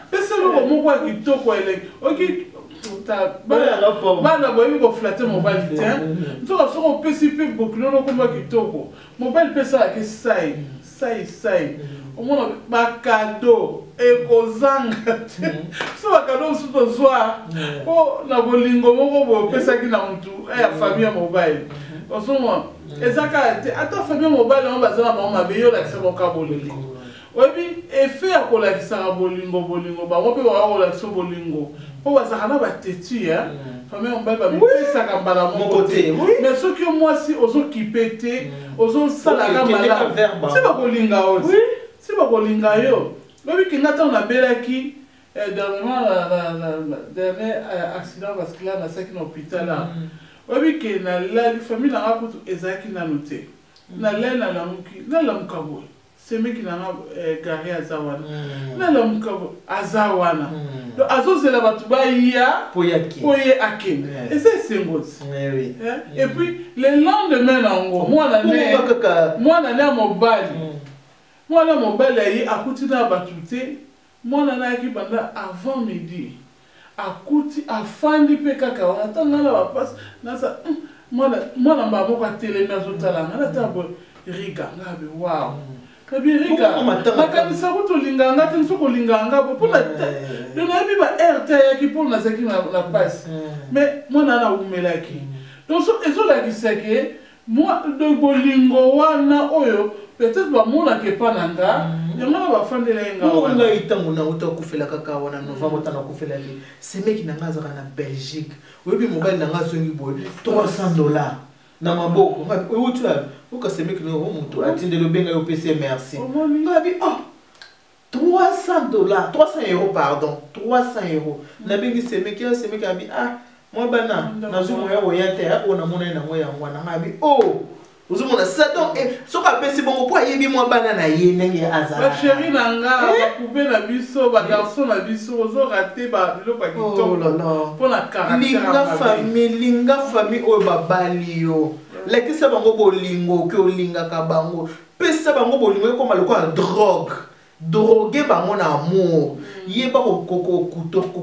pesa lo moko kitoko ele oki bana boyebi koflatte mobali te nzoka soko opesi mpe bokilo lokoma kitoko mobali pesa yake sai omona ba cadeau e kozanga so ba cadeau suto zwa po na bolingo moko bo pesa ki na mtu ya famille mobile osoma ezaka ata famille mobile on bazana ba mabe yo la kisa ka bolingo obi effet akola kisa bolingo ba mope ba kola kisa bolingo po bazana ba tetu ya famille mobile ba pesa ka mbala moko te mais ce que moi si ozo kipete ozo sala ka mala c'est ba bolinga aussi c'est pas bolinga yo lobi kinata on a belaki dernièrement la dernier accident vasculaire na saki na hôpital là lobi que na la famille na rakutu ezaki na noté na lena na muki na la mukabo c'est mec qui na gari azawana na la mukabo azawana donc azozela batu ba ya poye akin et c'est ngozi oui et puis le lendemain na ngo moi na ne mobile moi là mon bel aïe a coûté dans batute moi là qui pendant avant midi a coûté à fin du pkk on attend là la passe na ça moi là ba mo ka télé mais zotala na ta bo riga ngabe wow kabi riga makanisa kuto linganga tinso ko linganga po na de na bi ba RT qui pour na seki na passe mais moi na umelaki donc eso la ki seke moi de bolingo wana oyo peut-être ba mona ke pananga yanga ba fandela nga wana nga itango na uta kufela kaka wana novembre tana kufela li c'est mec na ngaza na Belgique oyebi mobile na ngazo ngi boy $300 na maboko oyo tu uka c'est mec no mutu atindelo benga yo PC merci ngabi $300 €300 pardon €300 na bengi c'est mec abi moi bana na zo moya oyate ona mona na moya ngwana ngabi vous avez ça donc ce qu'on appelle c'est bon pour y moi banana yé azar la chérie nanga couper la biso ba garçon la biso ozo raté ba bilo pa kito oh là là pour la caractère linga famille o babalio la ki sa bango bolingo ke olinga ka bango pesa bango bolingo ko maloko droguer bango na amour yeba ko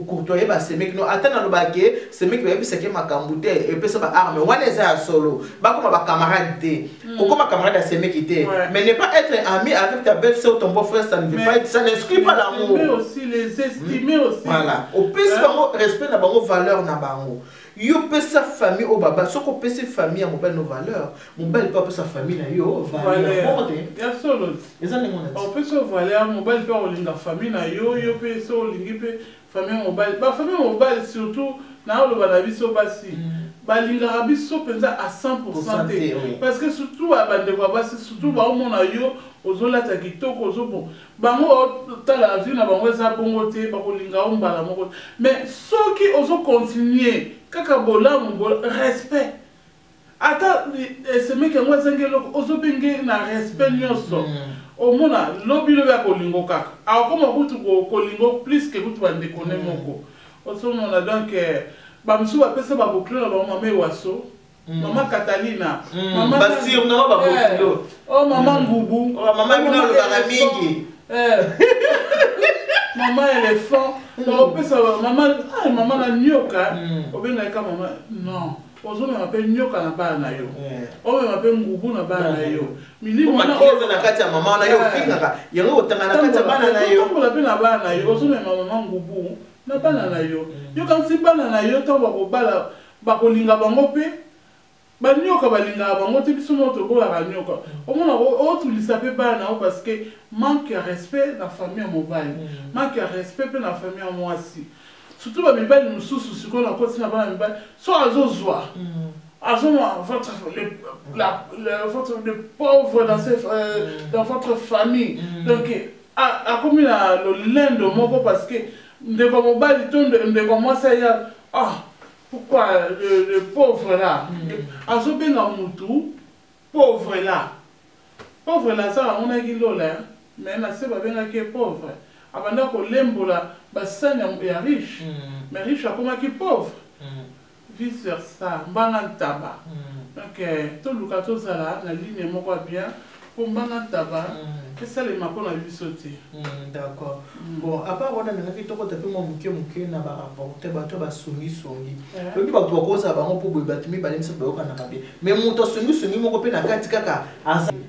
kuto yeba semeki no atana lo bake semeki ba yebisa ke makambute et pesa ba arme wana eza solo ba koma ba camarade te kokoma camarade semeki te mais ne pas être ami avec ta belle-sœur ou ton beau-frère ça ne veut pas être ça n'exclut pas l'amour mais aussi les estimer aussi voilà au pesa bango respect na bango valeur na bango yo pesa famille au baba soko pesa famille a mobile no valeur mobile pas sa famille na yo valeur ya solo ezane mona on peut se valeur mobile pas olinga famille na yo pesa olingi pe famille mobile ba famille mobile surtout na lo bana biso basi ba linga biso penza à 100% parce que surtout abande kwa basi surtout ba omona yo ozola ta kitoko ozobo bango tala vie na bango za bongo te ba kolinga ombala moko mais soki ozo continuer kaka bolamu respect ata ce mec moi zengelo ozo benge na respect nyoso omona lobi ya kolingo kaka akoma kutu kolingo plus que kutu bande kone moko osomona donc ba msu ba pesa ba boucler na ba mama waso Maman Catalina, maman Basir na ba bokilo. Oh maman Ngubu, oh maman bino lo ba mingi. Maman éléphant, on peut savoir maman la nyoka, on peut na ka maman non. Ozo me m'appelle nyoka na ba na yo. O me m'appelle Ngubu na ba na yo. Mili mwana o na kati ya maman na yo finga. Yango otanga na kati ya bana na yo. On l'appelle na ba na yo. Ozo me maman Ngubu na bana na yo. Yo quand si bana na yo to ba ko bala ba ko linga bango pe. Banyoka balinga bango te biso moto bola banyoka omona o tulisa pe bana parce que manque de respect na famille mobile manque de respect pe na famille mwasi surtout ba mibali mususu siko na koti na bana mibali so azozwa azoma votre le pauvre dans votre famille donc a comme la le lendo moko parce que de comme mobile ton de comme moi ça ya pourquoi le pauvre là azobenga mutu pauvre là ça on a dit là mais na se ba benga ke pauvre abanda ko lembola basanya ya riche mais riche akoma ki pauvre vice versa mbanga taba donc tout le cas tout ça là la ligne moko bien pour mbanga taba que ça les mako na vie sauter d'accord bon à part on a ngaki toko taper mo muke na ba rapporter ba to ba songi donc ba to ko sa ba ngo po bo batimi ba lemisa ba ko na kabe mais muto songi moko pe na kati kaka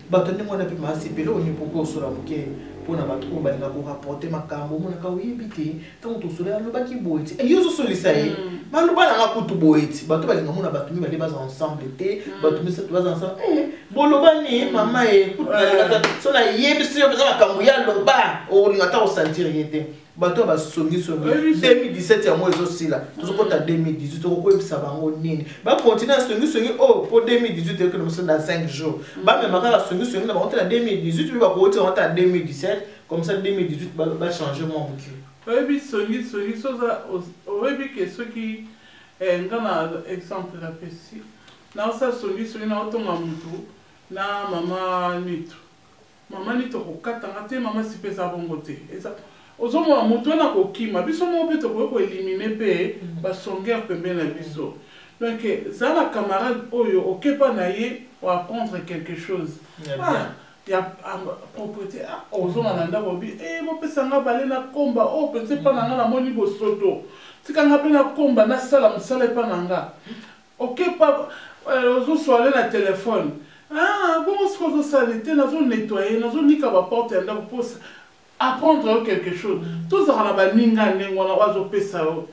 bato ndenge wana mpe masepele oyo nipopo osola moke mpona bato oyo balinga korapporte makambo omonaka oyebi te ntango tosola alobaki boye ti yo ozosolisa ye maloba nanga kutu boye ti bato balinga mona bato mibale baza ensemble te bato misato baza ensemble bolobani mama ye kutu nalingata so nayebisi yo mpenza makambo ya loba olinga ta kosentir ye te bato basongisongi 2017 yango ezosila tozokota 2018 tokokoyebisa bango nini bakontinue asongisongi oyo po 2018 ekende moso na 5 jours bamema kaka songisongi na bango te na 2018 mpe bakoti bango te na 2017 comme ça 2018 bachange mwa mokili oyebi songisongi soza oyebi ke soki nga na exemple napesi naosa songisongi naotonga mutu na mama nito kokatanga te mama sipe eza bongo te ozomona moto wana kokima biso moko mpe tokoki koelimine mpe basongere pembeni na biso donc za na camarade oyo okepa na ye oapprendre quelque chose ya propriété ozonga na ndako obi bopesanga bale na komba oyo mpenza epa na nga namoni bosoto tikanga mpe na komba nasala mosala epa na nga okepa ozoswale na telefone bongo soki ozosala te nazonettoye nazonika baporte ya ndako mposa apprendre quelque chose tout ça na baninga ndenge wana wazopesa yo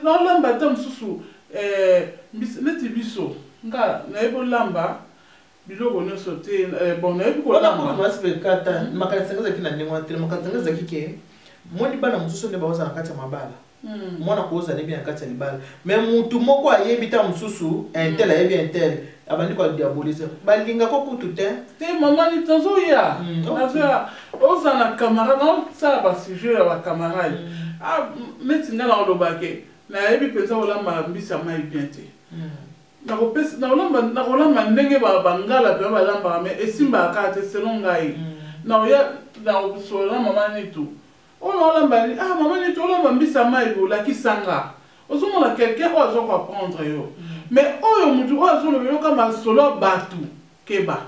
naolamba ta mosusu neti biso nga nayebi olamba biloko nyonso te bon nayebi kolambakata makanisi ezalaki na ndenge wana te makanisi ezalaki ke moni bana mosusu nde baoza na kati ya mabala mwana koza nebi na kati ya libala mais mutu moko ayebi ta mosusu intel ayebi intel abandi kwa diaboliser balinga ko kutu te mama ni tozoya nazoya oza na camarade na ba sujet ya ba camarade neti nga na olobake nayebi penza olamba mbisa mai bien te nakolamba ndenge bangala mpe balambaka me esimbaka te selon ngai naoya naosola mama nitu oyo olamba mama nitu olamba mbisa mai bolakisanga ozomona quelqu'un oyo azo koapprendre yo mais oyo mutu oyo azoloba yoka masolo bato keba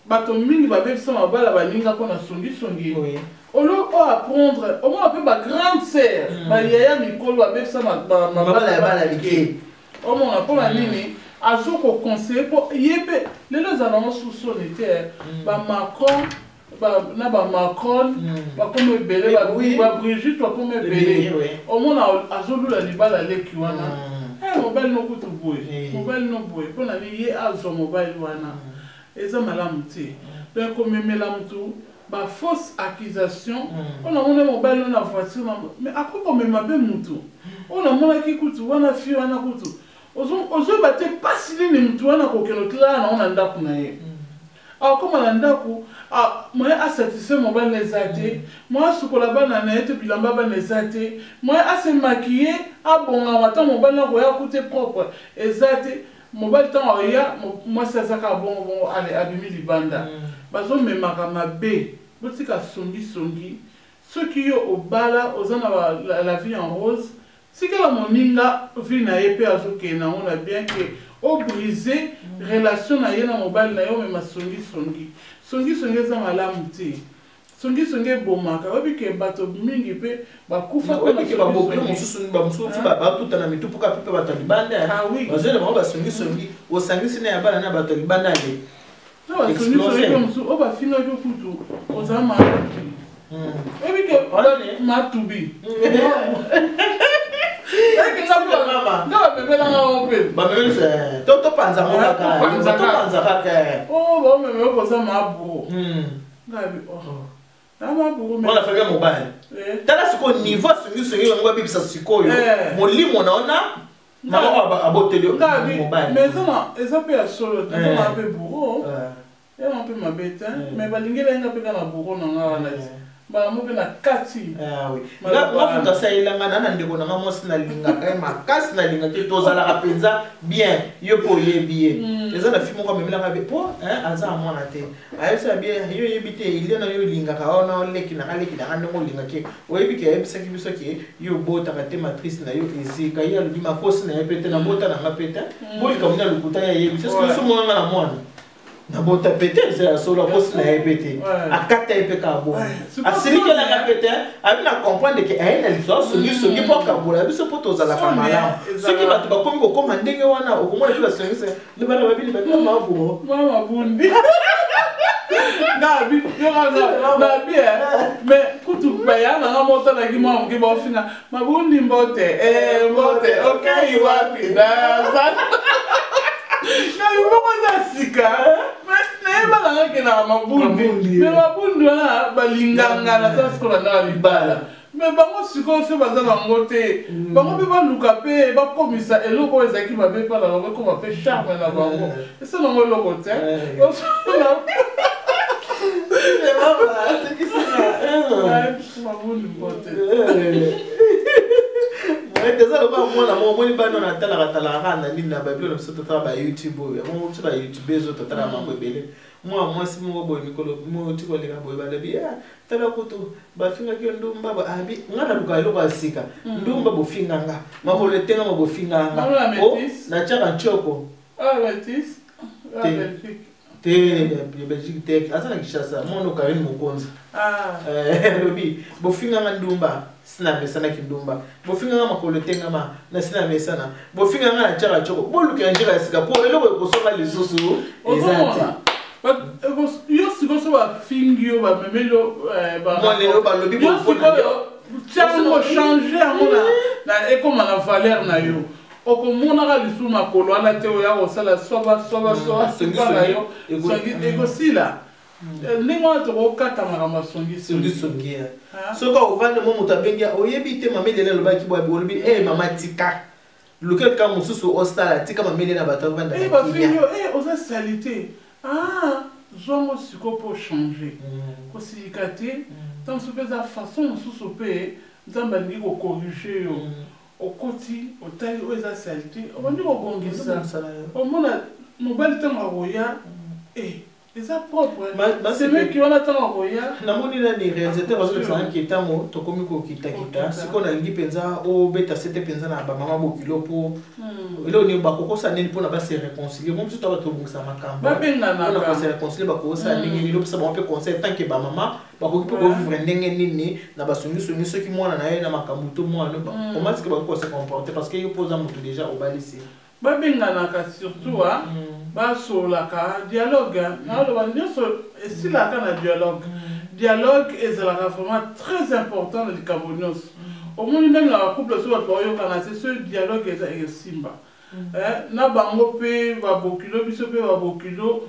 bato mingi babebisa mabala baninga mpona songisongi olo o apprendre omona mpe bagrande sœur bayaya mikolo babebisa mabala ya bala like omona mpona nini azokoconseille mpo ye mpe lelo ezalanga susoni te bamacron na bamacron bakoma ebele babrigitte bakoma ebele omona azolula libala leki wana mobile no kutu boye mobile no boye mpona ni ye azwa mobile wana eza malamu te donc komemela mutu bafausse accusation oyo namona mobile na voiture mais akokomema mpe mutu oyo namonaki kutu wana fille wana kutu ozoyeba te mpasi nini mutu wana kokende otilala nango na ndako na ye akoma na ndako moye asatisfait mobile na eza te moye asukola bana na ye te bilamba bana eza te moye asemakie abongama ta mobile na koya kute propre eza te mobile ntango oya mwasi azaka bongo ale abimi libanda bazomemaka mabe botika songisongi soki yo obala oza na la vie en rose sikala moninga vie na ye mpe azokende nango na bien ke obrise relation na ye na mobile na ye omema songisongi eza malamu te songisongi ebomaka oyebi ke bato mingi mpe bakufa oyebike babokelo mosusu batuta na mitu mpoka mpe bato ya libanda bazwele bango basongisongi osangisi na ya bana na bato ya libanda ale songisongi mosusu oyo bafingaki kutu ozala matubi oyebi ke matubi nga bamebelanga o mpe topanzango kaka baomeme okoza maburo ngabi wana faka mobile tala sikoyo niveau songisongi yango babebisa sikoyo molimo naona mama aboteli mobile mais eza mpe ya solo tozona mpe buro yana mpe mabe te mais balingelenga mpe kana buro nanga wana bango mpe na kati ngamutu asalelanga na ndeko nanga mwasi nalingaka ye makasi nalingaki tozalaka mpenza bien yo mpo oyebi ye eza na fi moko amemelaka be po aza amwana te ayebisaka bien yo oyebi te ilie na yo olingaka wana oleki nanga ndenge olingaki oyebi ke ayebisaki biso ke yo obotaka te matrice na yo ezika ye alobi makosi na ye mpe te nabota nanga mpe te bolika moni alukuta ye ayebisi eske biso monanga na mwana na bota pété c'est la solo poste na pété a kata épé kabo a celui qui l'a pété a bien comprendre que elle l'histoire songi pour kabo la biso poto za la famala ce qui va te ba komi ko koma ndenge wana o komona tu la songi c'est le bana babili ba mama bundi Nabi, Nabi, mais kutu baya na moto na ki mo ki bo fina mabundi mbote mbote okay wapi da na yuko kwanza sika mais ba na ke na mabundi mais mabundi na balinganga na sasa ko na libala mais bango siko se baza bango te bango be ba luka pe ba komisa eloko ezaki ba be pa na bango ko ba pe charme na bango ça non le côté c'est qui ça déjà le pas moi moi ni ba na tala na ni na ba bi na so tota ba YouTube ya mo so ba YouTube ezo tota na ma bebele moi si mo boy mikolo mo tiko le ka boy ba le bi ya tala kutu ba finga ki ndumba ba abi ngana luka lo ka sika ndumba bo finga nga ma ko le tenga bo finga nga o na chaka choko métis Belgique tek asa na kishasa mono Karim Mokonzi lobi bo finga nga ndumba sina mesana kindumba bo finga nga makolo tenga ma na sina mesana bo finga nga na chaka choko bo luka njira sika po eloko ko soka lisusu ezati yo siko so ba fingio ba memelo ba mo ba lobi bo ko tiamo changer amona na e comme la valeur na yo okomona lisu makolo ana te o ya kosala soba na yo ekosila ndenge wana tokokatama masongi soki ovanda mo moto abengi oyebi te mameli alobaki bwabi olobi mama tika lokel ka mosusu osala tika mameli na bato avanda oza sali te zongo siko po changer kosilika te ntango so mpe eza façon mosusu mpe nzambe alingi kokorrige yo okoti otali oyo eza salite obandi kobongisa omona mobali ntango akoya eza propre semeki wana ntango akoya namoni nani réalisateur azolekisaki ntango tokomi kokitakita sikoyo nalingi mpenza obeta sete mpenza na bamama bokilo mpo eloni bakokosala nini mpona base réconcilie mo mosusu aba tobongisa makambo mpona base réconcilie bakokosala ndenge nini opesa bango mpe conseil tanke bamama bakoki mpe kovivre ndenge nini na basongisongi soki mwana na ye na makambo to mwana omatike bakoki kose comporte parce que yo mpoza moto déjà obalisi babenganaka surtout basolaka dialogue naoloba nyonso esilaka na dialogue ezalaka vraiment très important na likambo nyonso omoni ndenge na bacouple so bato bayokana se ce dialogue eza esimba na bango mpe babokilo biso mpe babokilo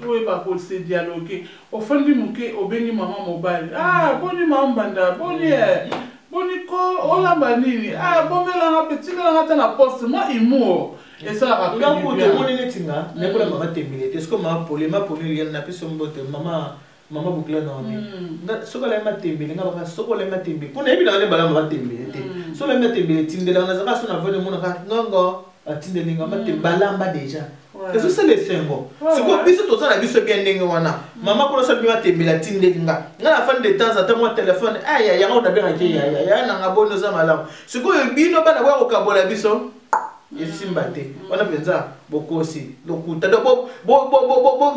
oyo bakose dialogue ofandi moke obengi mama mobali boni mama mbanda boni ko olamba nini bomelanga mpe tikelanga te na poste moi humour esalaka mpe netinga nakola mama tembele te siko mama poli na biso mbote mama bokila na wami soki ala matembele nga baka soki ala matembele mpona yebi nanga ne bala mama tembele te soki ala matembele tindelaka nazaka so na vone monaka ngongo atindelinga balamba déjà ezosala esengo sikoyo biso toza na biso bien ndenge wana mama kuna osala bima tembela atindelinga nga na fin de temps ata mwa telefone yango nabengaki yaya nanga boni oza malamu sikoyo bino bana boya kokabola biso esimba te wana mpenza bokosi lokuta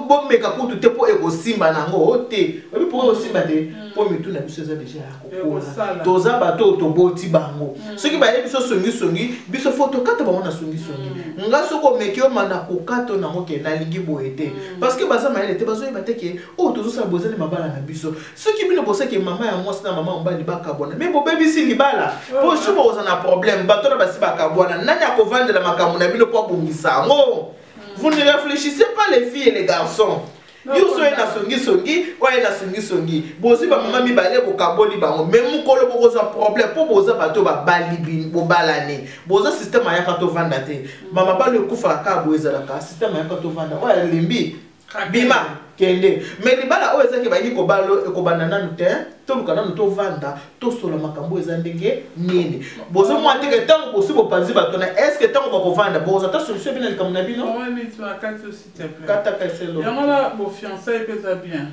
bomeka kutu te mpo ekosimba nango te oyebi mpo ekosimba te mpo mitu na biso eza deja ya kokola toza bato oyo toboti bango soki baye biso songisongi biso fo tokata bango na songisongi nga soki omeki omanda kokata nango ke nalingi boye te parceke baza mayele te bazoyeba te ke oyo tozosala bozali mabala na biso soki bino bosaki mama ya mwasi na mama mobali bakabwana me bobebisi libala mpo so bokoza na problème bato na basi bakabwana nani akovandela makambo na bino mpo abongisa yango. Vous ne réfléchissez pas les filles et les garçons. Yo so na songi oye na songi bozi ba mama mi balé ko kaboli bango même ko lo boza problème po boza bato ba balibi bo balane boza système ya ka to vanda te mama ba le kufa ka boza la ka système ya ka to vanda oye limbi bima kende mais libala oyo ezaki bayi ko balo ko banana nute to lukana to vanda to sola makambo eza ndenge nini bozo mo ateke tango bosi bo panzi bato na est-ce que tango ba ko vanda boza ta solution bina likambo na bino oui tu as quatre s'il te plaît kata kaselo yangala bo fiancé pesa bien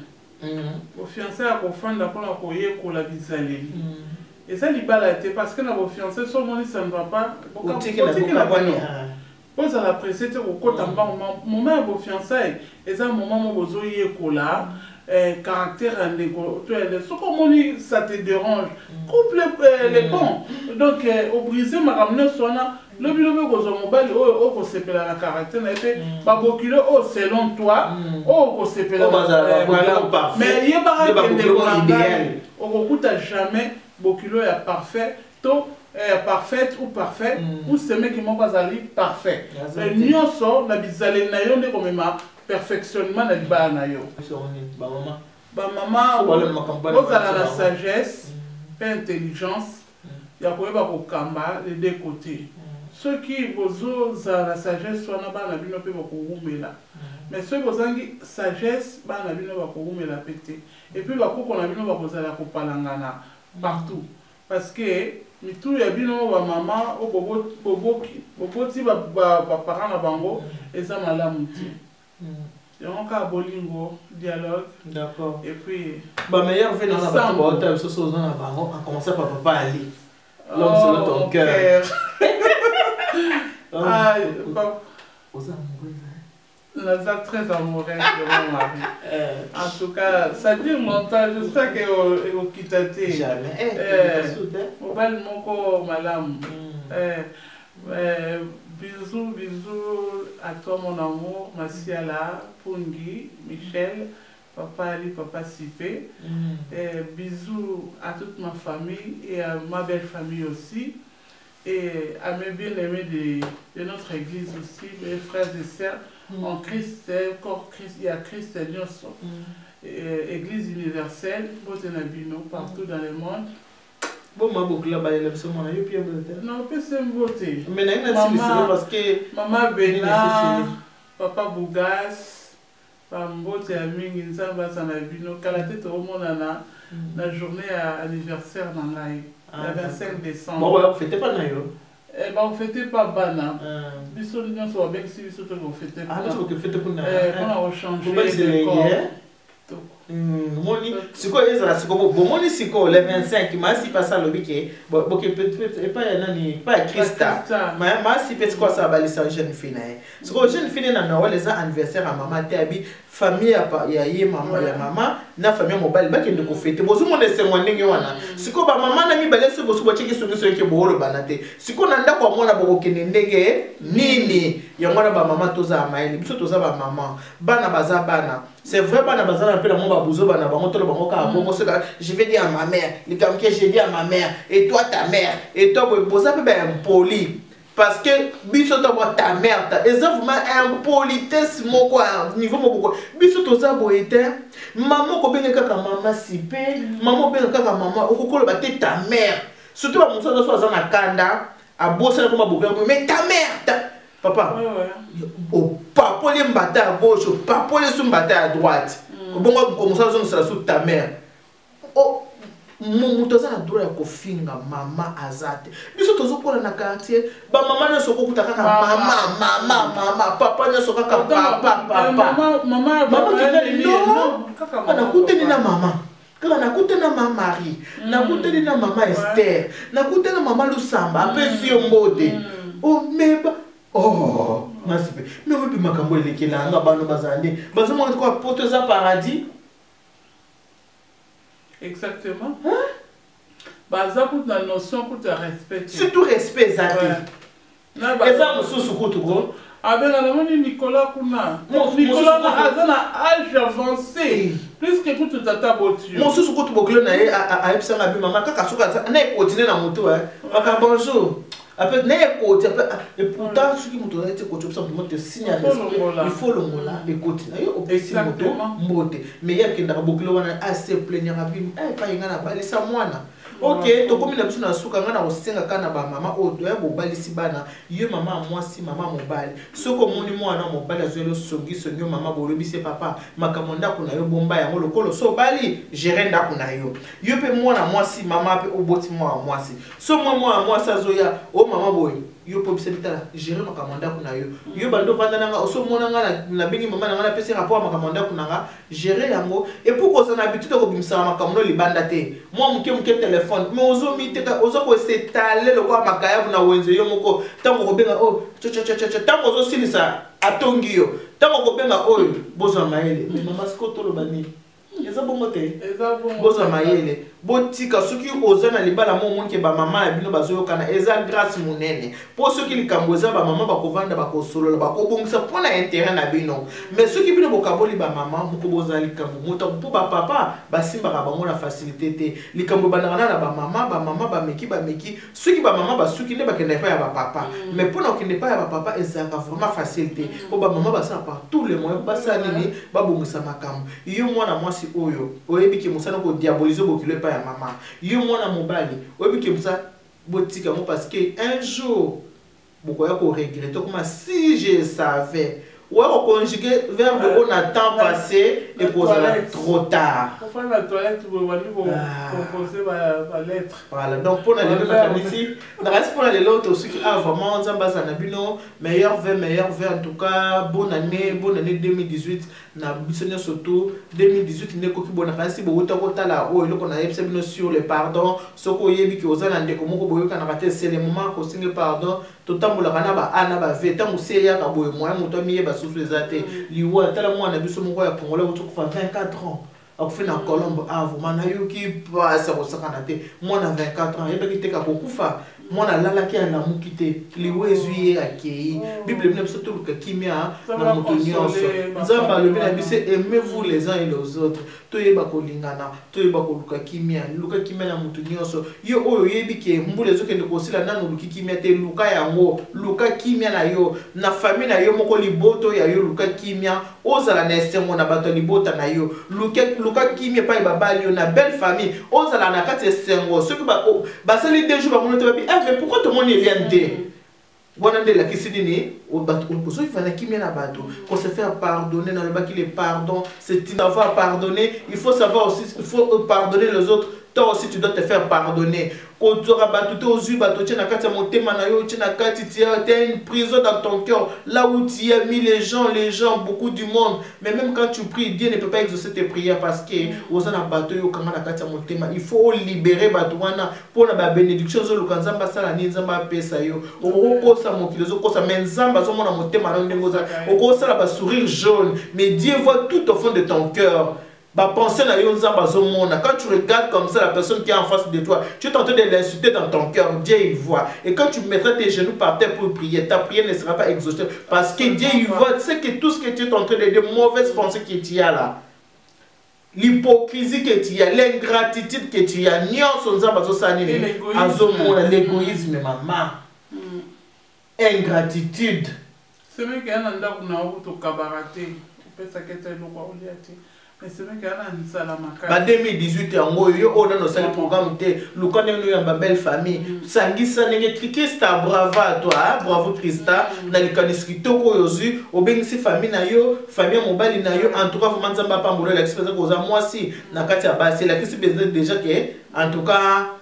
bo fiancé a ko fanda pour la koye ko la bizaleli et ça libala te parce que na bo fiancé so moni ça ne va pas botiki na bwani Pose à la presse, au moment de vos fiançailles, et ça, moment où vous avez caractère ce ça te dérange. Couple les ponts. Donc, au brisé, ma ramené sona. Le bureau de mobile, au CP la caractère, selon toi, au CP la mais il y a pas idéal. Au coup, t'as jamais Boculo est parfait, parfaite ou parfait, ou ce mec qui m'a pas allé parfait. Nous sommes la bizarre naïon de comme perfectionnement na liba nayo. Maman, vous avez la sagesse, l'intelligence, il y a quoi au kamba les deux côtés. Ceux qui vous ont la sagesse soit na ba na bino pe bakoumela. Mais ceux qui vous ont sagesse ba na bino bakoumela pété. Et puis bakoko na bino bakozala ko palangana partout. Parce que tout ya bino ba maman o bobo ti ba parents na bango et ça malamu ti. Donc à bolingo dialogue. D'accord. Et puis bah meilleur fait dans la bateau hôtel ce sont dans la bango a commencé par papa Ali. L'homme selon ton cœur. Ah, aux amoureux. Naza très amoureuse de mon mari. En tout cas, ça dure longtemps. J'espère qu'au quitté. Jamais. Au bal moko malam. Bisous, bisous à toi mon amour, Masiala, Pungi, Michel, papa Ali, papa Sipé. Bisous à toute ma famille et à ma belle famille aussi. Et à mes bien-aimés de notre église aussi, mes frères et sœurs. En Christ, corps Christ, il y a Christ et Nyoso. Église universelle, Botenabino, partout dans le monde. Bon, ma boucle là-bas, il aime seulement la beauté. Non, c'est une beauté. Mais il y a une parce que. Maman Bena, papa Bougas, Pambote Amingi, Nzamba Sanabino, Kalaté Tomonana, la journée anniversaire dans l'Aïe, le 25 décembre. Bon, on ne fêtait pas Nayo. Eh ben, on ne fêtait pas Bana. Bissot de Nyon soit bien si Bissot on fêtait pas. Ah, tu fêtais pas Nayo. On a changé de corps. Moni, c'est quoi les autres? Bon, Moni, c'est quoi le 25? Mais si pas ça, le week-end, bon, pas Christa. Mais si peut-être quoi ça va laisser jeune fille. C'est quoi jeune fille n'a pas les anniversaires à maman, t'es famille ya maman, na famille mobile, bah qui ne fête. Bon, tout le monde est sémoigné wana. C'est quoi maman n'a mis balai sur bosu boche qui sont sur qui boholo banate. C'est quoi nanda kwa mwana boko kinendege nini? Ya mwana ba maman toza amaeli, biso toza ba maman, bana baza bana. C'est vrai, je vais dire à ma mère, je dis à ma mère, et toi ta mère, et toi, ça peut être impoli. Parce que, ta mère, et ça vraiment un politesse, niveau mon biso toza boete, maman, maman sipe, maman, maman, ta mère. Surtout, mon soeur, soit dans kanda, à bosser comme mais ta mère, papa, au papa les mbata à gauche, au papa les mbata à droite. Bon, comme ça, on sera sous ta mère. Oh, mon toza na droit ya kofinga mama azate. Biso tozo kola na quartier, ba mama na soko kutaka mama, papa na soko ka papa. Mama kidali no. Kana kuteni na mama. Kaka nakute na mama Marie, nakute na mama Esther, nakute na mama Lusamba, apesi mbote. Oh, meba. Oh, merci. Mais oui, puis ma cambo est là, on a bano bazande. Bazamo on quoi porte ça paradis. Exactement. Hein? Baza pour la notion pour te respecter. C'est tout respect ça. Et ça nous sous tout gros. Ah ben la demande Nicolas Kuna. Nicolas a un âge avancé. Plus que tout tata voiture. Mon sous tout boucler na a epsa na bi maman kaka suka na continuer na moto hein. Papa bonjour. Après, et pourtant, ce qui m'a été coach, te signe il faut le mot là, les côtés. Mais il y a qui n'a beaucoup assez plaisir à vivre. Pas y en a pas, ça moi. Ok, to comme il a besoin de souka, on a aussi un canard maman, oh, tu es beau bali si bana, yo maman, moi si maman mobile. Ce que mon moi non mobile, je le songi, songi, maman, bolobi, c'est papa, ma camonda qu'on a eu bomba, et le colo, so bali, j'ai rien qu'on a eu. Yo pe moi, moi si maman, au boti moi, moi si. So moi, ça zoya, oh maman boy. yo po bisa bitala gérer makamanda kuna yo bando vandana nga oso mona nga na bengi mama na nga pesi rapport makamanda kuna nga gérer yango et pour ko sana habitude ko bimsa makamno libanda te moi muke téléphone mais ozo miteka ozo ko s'étaler le kwa makaya na wenze yo moko tango ko benga oh tango ozo silisa atongi yo tango ko benga oyo bozo maele mais mama skoto lo bani eza bongo te bozo maele botika soki ozana libala mo monke ba mama ya bino bazoyokana eza grâce munene po soki likambo eza ba mama bakovanda bakosolola bakobongisa mpona intérêt na bino mais soki bino bokaboli ba mama mokobozala likambo moto mpo ba papa basimbaka bango na facilité te likambo bandaka na ba mama bameki soki ba mama basuki nde bakende pa ya ba papa mais mpona okende pa ya ba papa ezalaka vraiment facilité po ba mama basala par tous les moyens basala nini babongisa makambo yo mwana mwasi oyo oyebi ke mosana ko diaboliser bokilo pa ya maman yo mwana mobali oyebi ke musa botika mo parce que un jour bokoya ko regretter comme si je savais ou alors conjuguer verbe on a temps passé et pour trop tard. Pour faire la toilette, vous voyez composer ma lettre. Voilà, donc pour aller ici, dans reste pour aller l'autre aussi qui a vraiment Zambasa Nabino, meilleur vœu en tout cas, bonne année 2018, na bisonné surtout 2018 neko ki bona kasi bo utako la o eloko na yebse bino sur le pardon, soko yebi ki ozana ndeko moko boyoka na rater c'est le moment ko singe pardon, totambola kana ba ana ba veta museya ka boye moya muto miye ba souffle zate liwa tala mwana biso moko ya pongola utuko 24 ans akufina na Colombe vraiment na yuki passe ko sakana te mwana 24 ans yebeki te ka kokufa mwana lala ki na mukite liwezuye akei bible bina biso to luka kimia na mutonyonso nzamba le bina bise aimez-vous les uns et les autres to yeba ko lingana to yeba ko luka kimia na mutonyonso yo oyo yebi ke mbule zokende ko sila nanu luki kimia te luka yango luka kimia na yo na famille na yo moko liboto ya yo luka kimia ozala na esengo na bato libota na yo luka kimia pa babali yo na belle famille ozala na kati esengo soki ba sali deux jours ba monote ba mais pourquoi tout le monde est lié? Bonne année la question n'est au bateau. Il faut qui mène à bateau. Qu'on se faire pardonner dans le bas qu'il est pardon. C'est savoir pardonner. Il faut savoir aussi, il faut pardonner les autres. Toi aussi tu dois te faire pardonner. Quand tu auras battu aux yeux, tu as monté manayo, tu as une prison dans ton cœur. Là où tu as mis les gens, beaucoup du monde. Mais même quand tu pries, Dieu ne peut pas exaucer tes prières parce que il faut libérer Batouana pour la bénédiction. Sourire jaune. Mais Dieu voit tout au fond de ton cœur. Penser à quand tu regardes comme ça la personne qui est en face de toi, tu es en train de l'insulter dans ton cœur, Dieu il voit. Et quand tu mettras tes genoux par terre pour prier, ta prière ne sera pas exaucée parce que Dieu il voit. Tu sais que tout ce que tu es en train de mauvaises pensées que tu as là, l'hypocrisie que tu as, l'ingratitude que tu as, l'égoïsme, maman, ingratitude. C'est vrai qu'il y a un cabareté. Mais c'est vrai qu'il y a un 2018 yango yo on a nos programme te lukane no ya belle famille sangisa nenge Krista brava toi bravo Krista na likaniski toko yozu obengisi famille na yo famille mobali na yo en tout cas vraiment nzamba pambola la expérience ko za moi si na kati ya basi la kisi déjà que en tout cas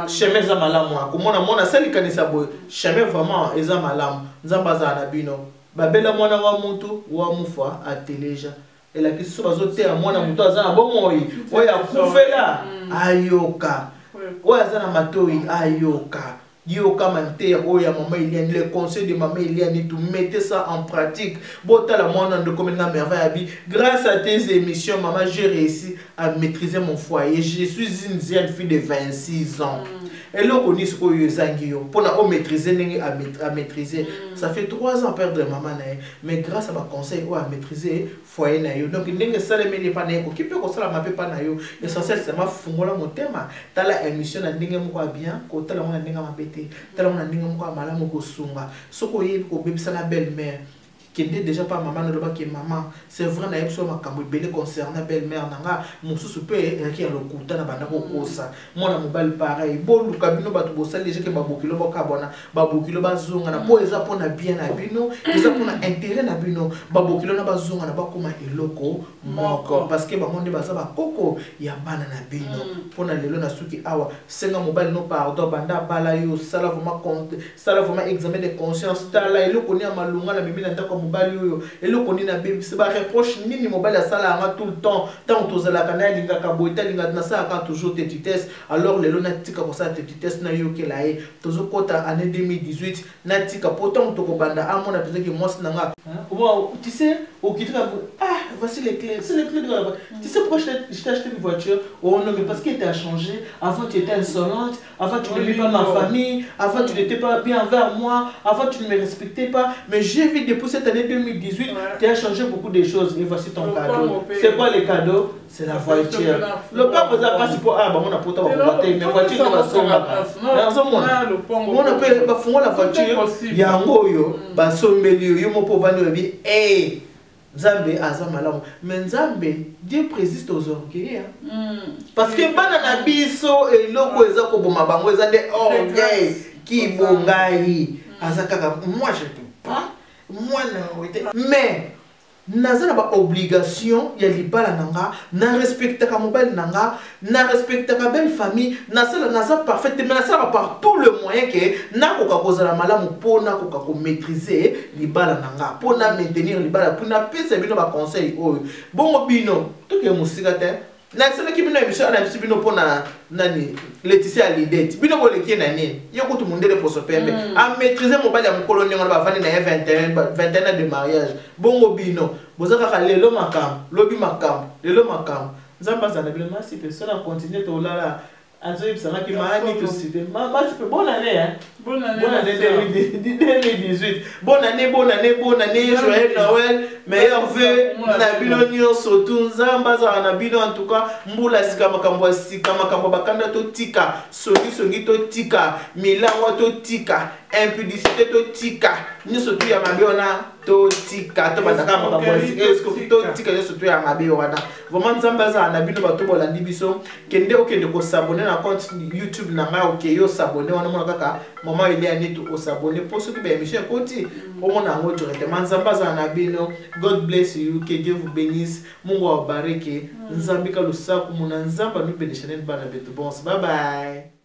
chemin za malamu akomona mona sali kanisa boy chemin vraiment eza malamu nzamba za na bino babela mwana wa mutu wa mufa ateleja. Et la question est à moi, bon ayoka. Ayoka. Yoka mante oya maman Eliane, le conseil de maman Eliane, tout mettez ça en pratique. Bota la moine de combien de merveille. Grâce à tes émissions, maman, j'ai réussi à maîtriser mon foyer. Je suis une jeune fille de 26 ans. Et là, on dit ce qu'on y pour maîtriser, à maîtriser. Ça fait 3 ans perdre maman, mais grâce à ma conseil, on a maîtrisé foyer. Donc, il n'y a pas de pas qui peut ça la pas nayo. L'essentiel, c'est ma fungola mon thème. T'as la émission, la dingue moi bien, quand t'as la moine dingue ma pété, t'as la moine dingue moi malamu ko sunga. Soko yé ko bébé ça la belle-mère. qui était déjà pas maman ne qui maman c'est vrai na yebso makambo belé concernant belle-mère nanga mususu pe qui a le kuta na banda ko kosa mona mobile pareil bon luka bino batu bosali déjà que babokilo bokabona babokilo bazonga na po eza pona bien na bino eza pona intérêt na bino babokilo na bazonga na bakoma eloko moko parce que bamonde baza bakoko ya bana na bino pona lelo na suki awa senga mobile no pardon banda bala yo sala vraiment compte sala vraiment examen de conscience tala eloko ni amalunga na bibi na ndako mobile yo eloko ni na bibi se ba reproche nini mobile sala nga tout le temps tant tozala kana linga ka boita linga na sala ka toujours tetitesse alors lelo na tika ko sa tetitesse na yo ke lae tozo kota année 2018 na tika pourtant to ko banda amona peut-être que moi nanga tu sais au qui voici les clés c'est les clés de la voiture tu sais pourquoi je t'ai acheté une voiture oh non mais parce que tu as changé avant tu étais insolente avant tu n'aimais pas ma famille avant tu n'étais pas bien envers moi avant tu ne me respectais pas mais j'ai vu depuis cette année 2018 tu as changé beaucoup de choses et voici ton cadeau c'est quoi les cadeaux c'est la voiture le pas vous a passé pour bah on a pour toi mais voiture va sommer on appelle bah fond la voiture yango yo bah sommeli yo mo pour vendre bi Nzambe azamalamu mais Nzambe Dieu présiste aux orgueils parce que bana na biso eloko eza ko boma bango eza de orgueil qui bongai azakaka moi je peux pas moi non mais nazana ba obligation ya libala nanga na respecter ka mobile nanga na respecter ka belle famille na sala naza parfaitement na sala par tout le moyen que na koka kozala malamu pona koka ko maîtriser libala nanga pona maintenir libala pona pesa bino ba conseil oyo bongo bino to ke musika te na sala ki bino emission na bisi bino pona nani Laetitia Lidette bino boleki na nini yoko tout monde le poso pembe a maîtriser mobile ya mokolo ndenge ba vandi na 21 de mariage bongo bino bozaka ka lelo makam lobi makam lelo makam nzamba za na bino merci personne a continuer to lala azoyi bisanga ki maani to citer merci bonne année bonne année 2018 bonne année joyeux Noël meilleur vœu na bino nyonso tout nzamba za na bino en tout cas mbula sika makambo bakanda to tika songi to tika milango to tika impudicité to tika nyonso tu ya mabe wana to tika to bataka makambo sika to tika nyonso tu ya mabe wana vraiment nzamba za na bino bato bolandi biso kende okende ko s'abonner na compte YouTube na nga okeyo s'abonner wana mona kaka maman ile ya nitu o s'abonner pour ceux qui ba émission koti au mona ngo directement nzamba za na bino. God bless you, que Dieu vous bénisse. Mungu awabariki. Nzambika lusaku muna nzamba nubele chanel bana betu bons. Bye bye.